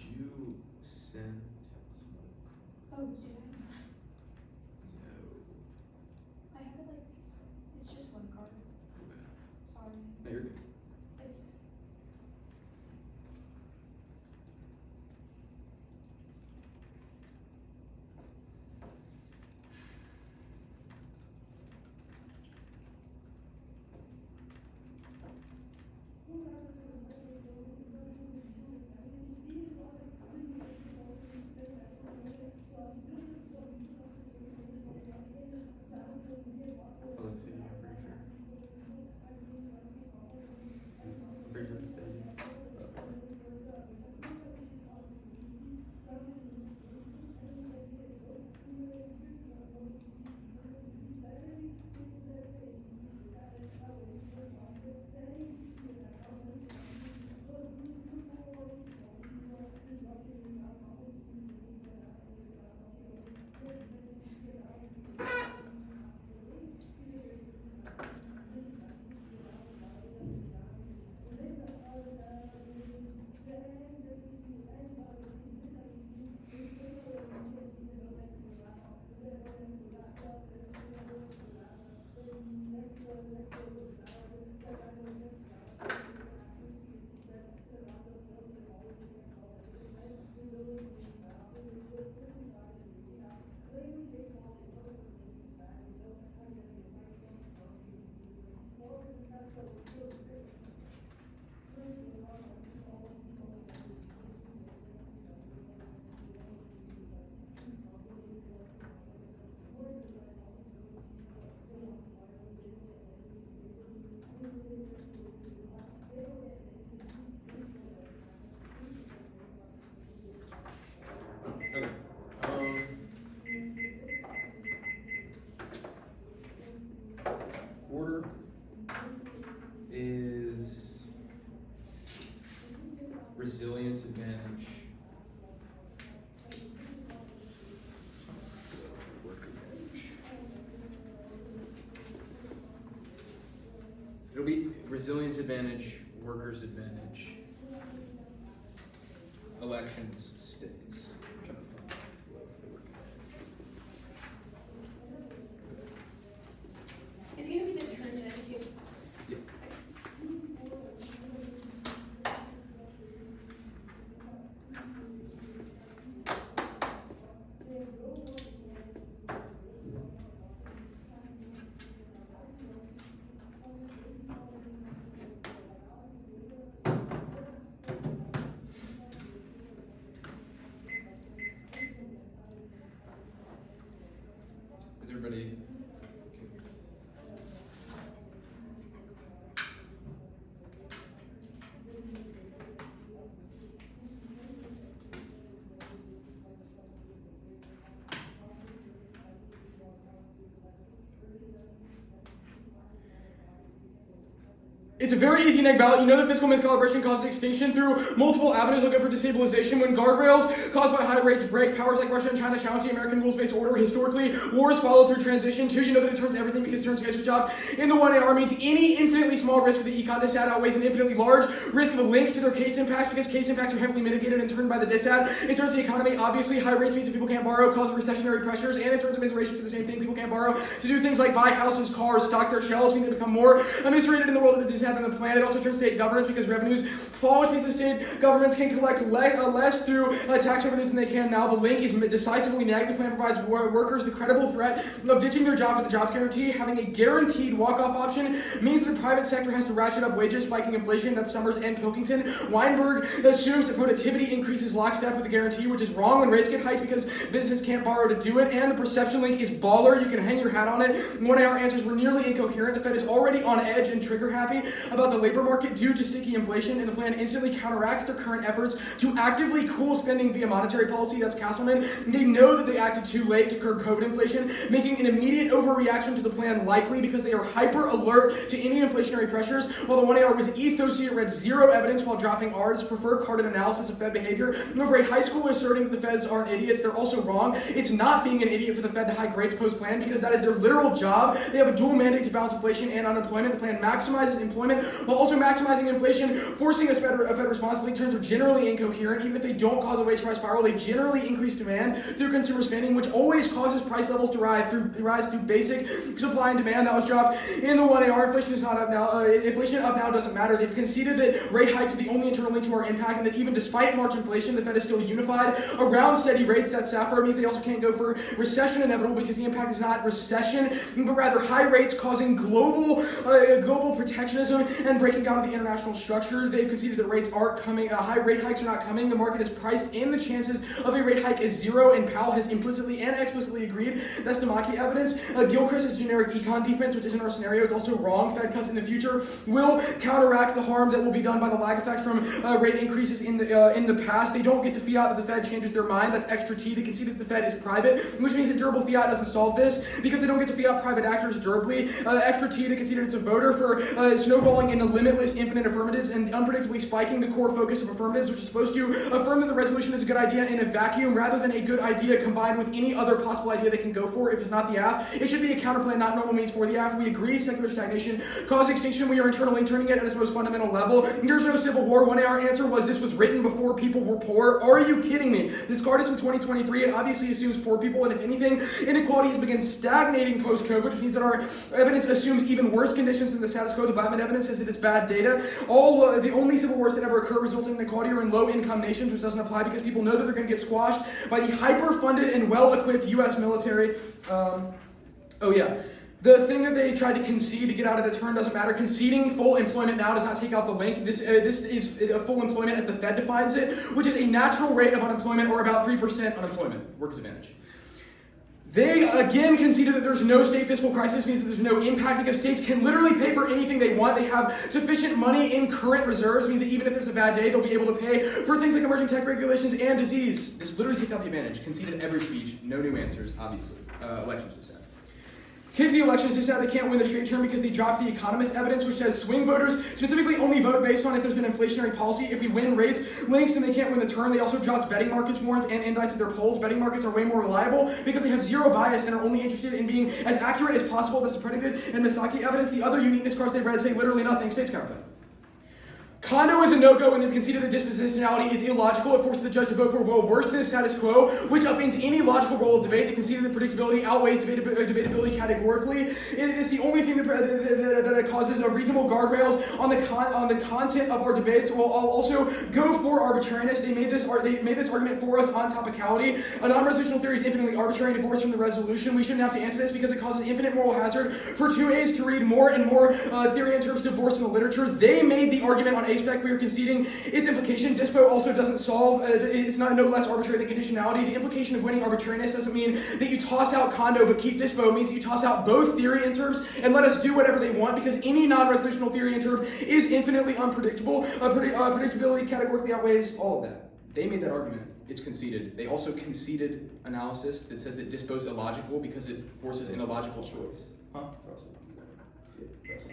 A: you send someone?
E: Oh, did I not?
A: No.
E: I have it like this. It's just one card.
A: Okay.
E: Sorry.
A: No, you're good.
E: It's
A: Alexia, I'm pretty sure. I'm pretty sure it's Sadie. Okay. Order is resilience advantage. Work advantage. It'll be resilience advantage, workers advantage, elections, states. I'm trying to find the flow for the work advantage.
E: Is it gonna be the turn in education?
A: Yep. Is everybody? It's a very easy neg ballot. You know the fiscal miscalibration causes extinction through multiple avenues will go for destabilization. When guardrails caused by high rates break, powers like Russia and China challenge the American rules-based order. Historically, wars follow through transition. 2, you know that it turns everything because it turns guys with jobs. In the 1AR means any infinitely small risk of the econ dissat outweighs an infinitely large risk of a link to their case impacts because case impacts are heavily mitigated and turned by the dissat. It turns the economy. Obviously, high rates means that people can't borrow, cause recessionary pressures, and it turns immiseration to the same thing. People can't borrow to do things like buy houses, cars, stock their shelves, means they become more immiserated in the world of the dissat than the plan. It also turns state governance because revenues fall, which means the state governments can collect less through tax revenues than they can now. The link is decisively nagged. The plan provides workers the credible threat of ditching their job for the jobs guarantee. Having a guaranteed walk-off option means that the private sector has to ratchet up wages, spiking inflation. That's Summers and Pilkington. Weinberg assumes that productivity increases lockstep with the guarantee, which is wrong when rates get hiked because business can't borrow to do it. And the perception link is baller. You can hang your hat on it. 1AR answers were nearly incoherent. The Fed is already on edge and trigger happy about the labor market due to sticky inflation, and the plan instantly counteracts their current efforts to actively cool spending via monetary policy. That's Castleman. They know that they acted too late to curb COVID inflation, making an immediate overreaction to the plan likely because they are hyper alert to any inflationary pressures. While the 1AR was ethosy, it read zero evidence while dropping R's, prefer carded analysis of Fed behavior. Over a high schooler asserting that the Feds aren't idiots, they're also wrong. It's not being an idiot for the Fed to hike rates post-plan because that is their literal job. They have a dual mandate to balance inflation and unemployment. The plan maximizes employment
D: unemployment while also maximizing inflation, forcing a Fed response. Lead terms are generally incoherent. Even if they don't cause a wage price spiral, they generally increase demand through consumer spending, which always causes price levels to rise through basic supply and demand. That was dropped in the 1AR. Inflation is not up now. Inflation up now doesn't matter. They've conceded that rate hikes are the only internal link to our impact, and that even despite March inflation, the Fed is still unified around steady rates. That SAFR means they also can't go for recession inevitable because the impact is not recession, but rather high rates causing global protectionism and breaking down of the international structure. They've conceded that rates aren't coming. High rate hikes are not coming. The market is priced in the chances of a rate hike is zero, and Powell has implicitly and explicitly agreed. That's Tamaki evidence. Gilchrist's generic econ defense, which isn't our scenario, it's also wrong. Fed cuts in the future will counteract the harm that will be done by the lag effects from rate increases in the past. They don't get to fiat that the Fed changes their mind. That's extra T. They concede that the Fed is private, which means that durable fiat doesn't solve this because they don't get to fiat private actors durably. Extra T. They conceded it's a voter for snowballing into limitless infinite affirmatives and unpredictably spiking the core focus of affirmatives, which is supposed to affirm that the resolution is a good idea in a vacuum rather than a good idea combined with any other possible idea they can go for. If it's not the AF, it should be a counterplan, not normal means for the AF. We agree secular stagnation caused extinction. We are internally turning it at its most fundamental level. There's no civil war. 1AR answer was this was written before people were poor. Are you kidding me? This card is from 2023. It obviously assumes poor people, and if anything, inequality has begun stagnating post-COVID, which means that our evidence assumes even worse conditions than the status quo. The Blattman evidence says it is bad data. The only civil wars that ever occur resulting in inequality are in low-income nations, which doesn't apply because people know that they're going to get squashed by the hyper-funded and well-equipped U.S. military. The thing that they tried to concede to get out of the term doesn't matter. Conceding full employment now does not take out the link. This is a full employment as the Fed defines it, which is a natural rate of unemployment or about 3% unemployment, workers' advantage. They again conceded that there's no state fiscal crisis, means that there's no impact because states can literally pay for anything they want. They have sufficient money in current reserves, means that even if there's a bad day, they'll be able to pay for things like emerging tech regulations and disease. This literally takes out the advantage. Conceded every speech, no new answers, obviously. Elections just said. Kick the elections just said they can't win the straight term because they dropped the economist evidence, which says swing voters specifically only vote based on if there's been inflationary policy. If we win rates links, then they can't win the term. They also dropped betting markets warrants and indices of their polls. Betting markets are way more reliable because they have zero bias and are only interested in being as accurate as possible. That's the predicate and Misaki evidence. The other uniqueness cards they read say literally nothing. States counterplans. Condo is a no-go, and they've conceded that dispositionality is illogical. It forces the judge to vote for a role worse than the status quo, which upends any logical role of debate. They conceded that predictability outweighs debatability categorically. It is the only thing that causes a reasonable guardrails on the content of our debates. We'll also go for arbitrariness. They made this argument for us on topicality. A non-resolutional theory is infinitely arbitrary and divorced from the resolution. We shouldn't have to answer this because it causes infinite moral hazard for 2As to read more and more theory and terms divorced from the literature. They made the argument on A-spec. We are conceding its implication. Dispo also doesn't solve, it's not no less arbitrary than conditionality. The implication of winning arbitrariness doesn't mean that you toss out Condo but keep Dispo. It means that you toss out both theory and terms and let us do whatever they want because any non-resolutional theory and term is infinitely unpredictable. Predictability categorically outweighs all of that. They made that argument. It's conceded. They also conceded analysis that says that Dispo is illogical because it forces an illogical choice. Huh?
E: 52.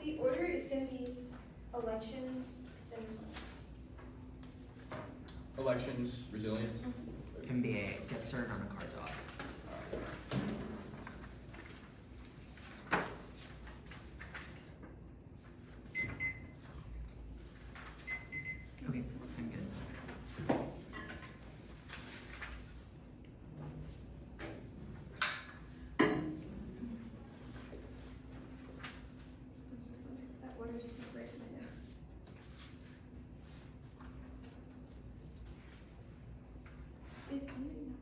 E: The order is going to be elections, then resilience.
A: Elections, resilience.
G: MBA, get started on a card doc. Okay, I'm good.
E: is community now.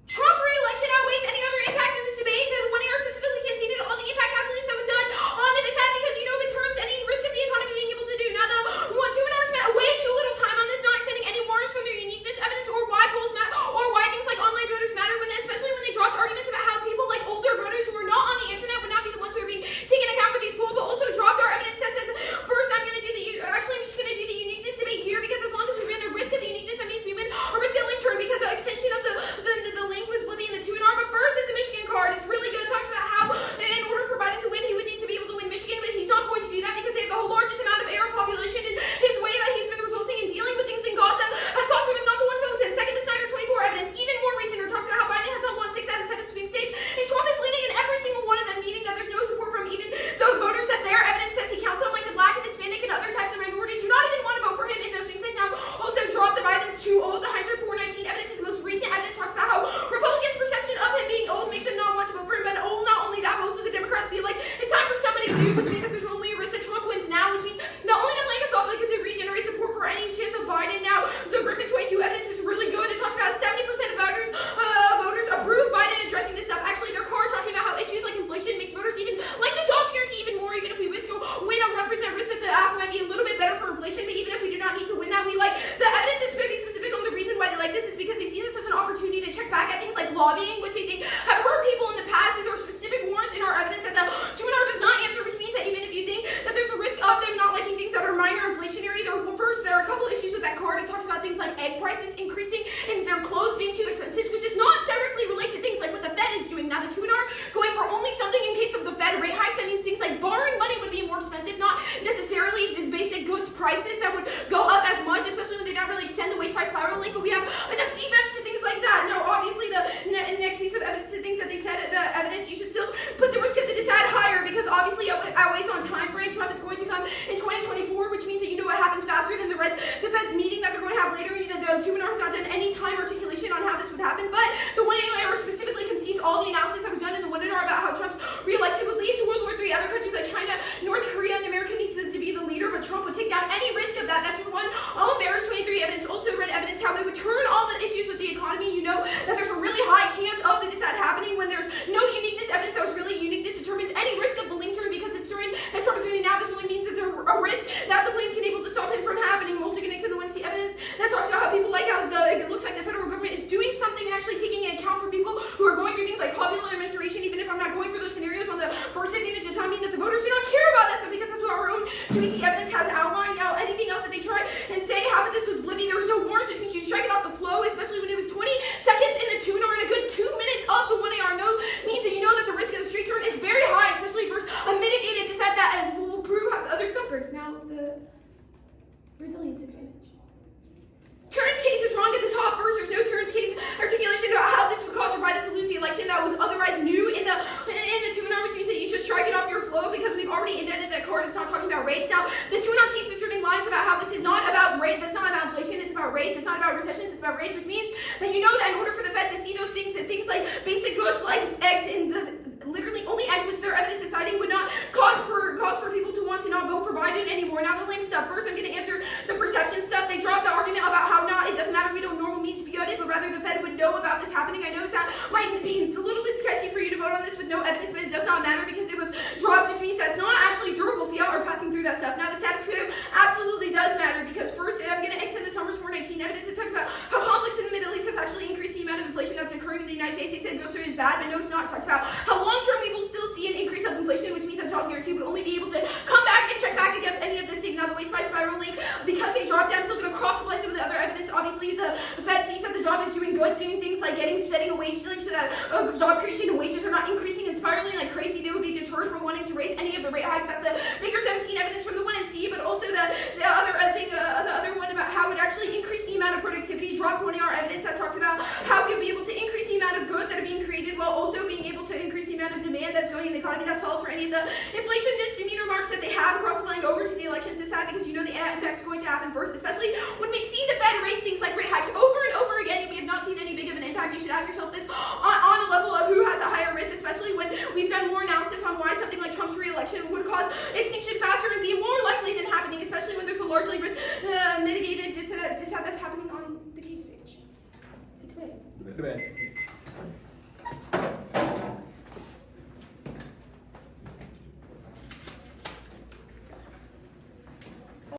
E: Trump re-election outweighs any other impact in this debate because one year specifically conceded all the impact calculus that was done on the dissent because you know it turns any risk of the economy being able to do. Now the 2 hours spent way too little time on this, not extending any warrants from their uniqueness evidence or why polls matter or why things like online voters matter especially when they dropped arguments about how people like older voters who are not on the internet would not be the ones who are being taken account for these polls, but also dropped our evidence that says first I'm just gonna do the uniqueness debate here because as long as we run a risk of the uniqueness, that means we win a risk of link turn because the extension of the link was Blippi and the 2 but first is the Michigan card. It's really good. It talks about how in order for Biden to win, he would need to be able to win Michigan, but he's not going to do that because they have the largest amount of Arab population, and his way that he's been resulting in dealing with things in Gaza has caused them not to want to vote with him. Second, the Snyder 24 evidence, even more recent, talks about how Biden has not won 6 out of 7 swing states, and Trump is leading in every single one of them, meaning that there's no support from even the voters that their evidence says he counts on, like the black and Hispanic and other types of minorities, do not even want to vote for him in those swing states. Now, also dropped the Biden's too old. The Heinzer 419 evidence is most recent evidence talks about how Republicans' perception of him being old makes them not want to vote for him, but not only that, most of the Democrats feel like it's time for somebody new, which means that there's only a risk that Trump wins now, which means not only the blankets off because it regenerates support for any chance of Biden. Now, the Griffin 22 evidence is really good. It talks about 70% of voters approve Biden addressing this stuff. Actually, their card talking about how issues like inflation makes voters even like the jobs guarantee even more, even if we win a 1% risk that the AF might be a little bit better for inflation, but even if we do not need to win that, we like the evidence is pretty specific on the reason why they like this is because they see this as an opportunity to check back at things like lobbying, which they think have hurt people in the past. There are specific warrants in our evidence that the 2 does not answer, which means that even if you think that there's a risk of them not liking things that are minor inflationary, there are a couple issues with that card. It talks about things like egg prices increasing and their clothes being too expensive, which is not directly related to things like what the Fed is doing. Now the 2 going for only something in case of the Fed rate hikes. That means things like borrowing money would be more expensive, not necessarily just basic goods prices that would go up as much, especially when they don't really extend the wage price spiral link, but we have enough defense to things like that. Now obviously the next piece of evidence to things that they said, the evidence, you should still put the risk of the dissent higher because obviously it outweighs on time frame. Trump is going to come in 2024, which means that you know what happens faster than the Fed's meeting that they're going to have later. The 2 has not done any time articulation on how this would happen, but the 1 specifically concedes all the analysis that was done in the 1 about how Trump's re-election would lead to World War III. Other countries like China, North Korea, and America needs to be the leader, but Trump would take down any risk of that. That's for 1. All embarrassed 23 evidence also read evidence how it would turn all the issues with the economy. You know that there's a really high chance of the dissent happening when there's no uniqueness evidence that was really uniqueness determines any risk of the link turn because it's turning that Trump is doing now. This only means it's a risk that the plan can able to stop him from happening. Multi-connects in the 1C evidence that talks about how people like how it looks like the federal government is doing something and actually taking into account for people who are going through things like popular mentoration, even if I'm not going for those scenarios on the first advantage, does not mean that the voters do not care about that stuff because that's what our own 2AC evidence has outlined. Now, anything else that they try and say, half of this was Blippi, there was no warrants, which means you strike it off the flow, especially when it was 20 seconds in the 2 and a good 2 minutes of the 1AR no means that you know that the risk of the street turn is very high, especially versus a mitigated dissent that as will prove how the other stuff works. Now, the resilience advantage. Turns case is wrong at the top. First, there's no Turns case articulation about how this would cause Joe Biden to lose the election that was otherwise new in the 2 which means that you should strike it off your flow because we've already indented that card. It's not talking about rates. Now, the 2 keeps asserting lines about how this is not about rate. That's not about inflation. It's about rates. It's not about recessions. It's about rates, which means that you know that in order for the Fed to see those things, that things like basic goods like eggs in the literally only eggs, which their evidence is citing, would not cause for people to want to not vote for Biden anymore. Now, the link stuff. First, I'm going to answer the perception stuff. They dropped the argument about how it doesn't matter. We don't normal means to be audit, but rather the Fed would know about this happening. I know it might be a little bit sketchy for you to vote on this with no evidence, but it does not matter because it was dropped, which means that's not actually durable fiat or passing through that stuff. Now, the status quo absolutely does matter because first, I'm going to extend the Summers 419 evidence. It talks about how conflicts in the Middle East has actually increased the amount of inflation that's occurring in the United States. They said grocery is bad, but no, it's not. It talks about how long-term we will still see an increase of inflation, which means that jobs guarantee would only be able to come back and check back against any of this thing. Now, the wage price spiral link, because they dropped down, I'm still going to cross-apply some of the other evidence. Obviously, the Fed sees that the job is doing good, doing things like setting a wage ceiling so that job creation and wages are not increasing and spiraling like crazy. They would be deterred from wanting to raise any of the rate hikes. That's a bigger 17 evidence from the 1NC, but also the other one about how it actually increased the amount of productivity. Dropped 1AR evidence that talks about how we'll be able to increase the amount of goods that are being created while also being able to increase the amount of demand that's going in the economy. That solves for any of the inflation misdemeanor marks that they have cross-applying over to the elections this time because you know the impacts are going to happen first, especially when we've seen the Fed raise things like rate hikes over and over again and we have not seen any big of an impact. You should ask yourself this on a level of who has a higher risk, especially when we've done more analysis on why something like Trump's re-election would cause extinction faster and be more likely than happening, especially
A: to bed.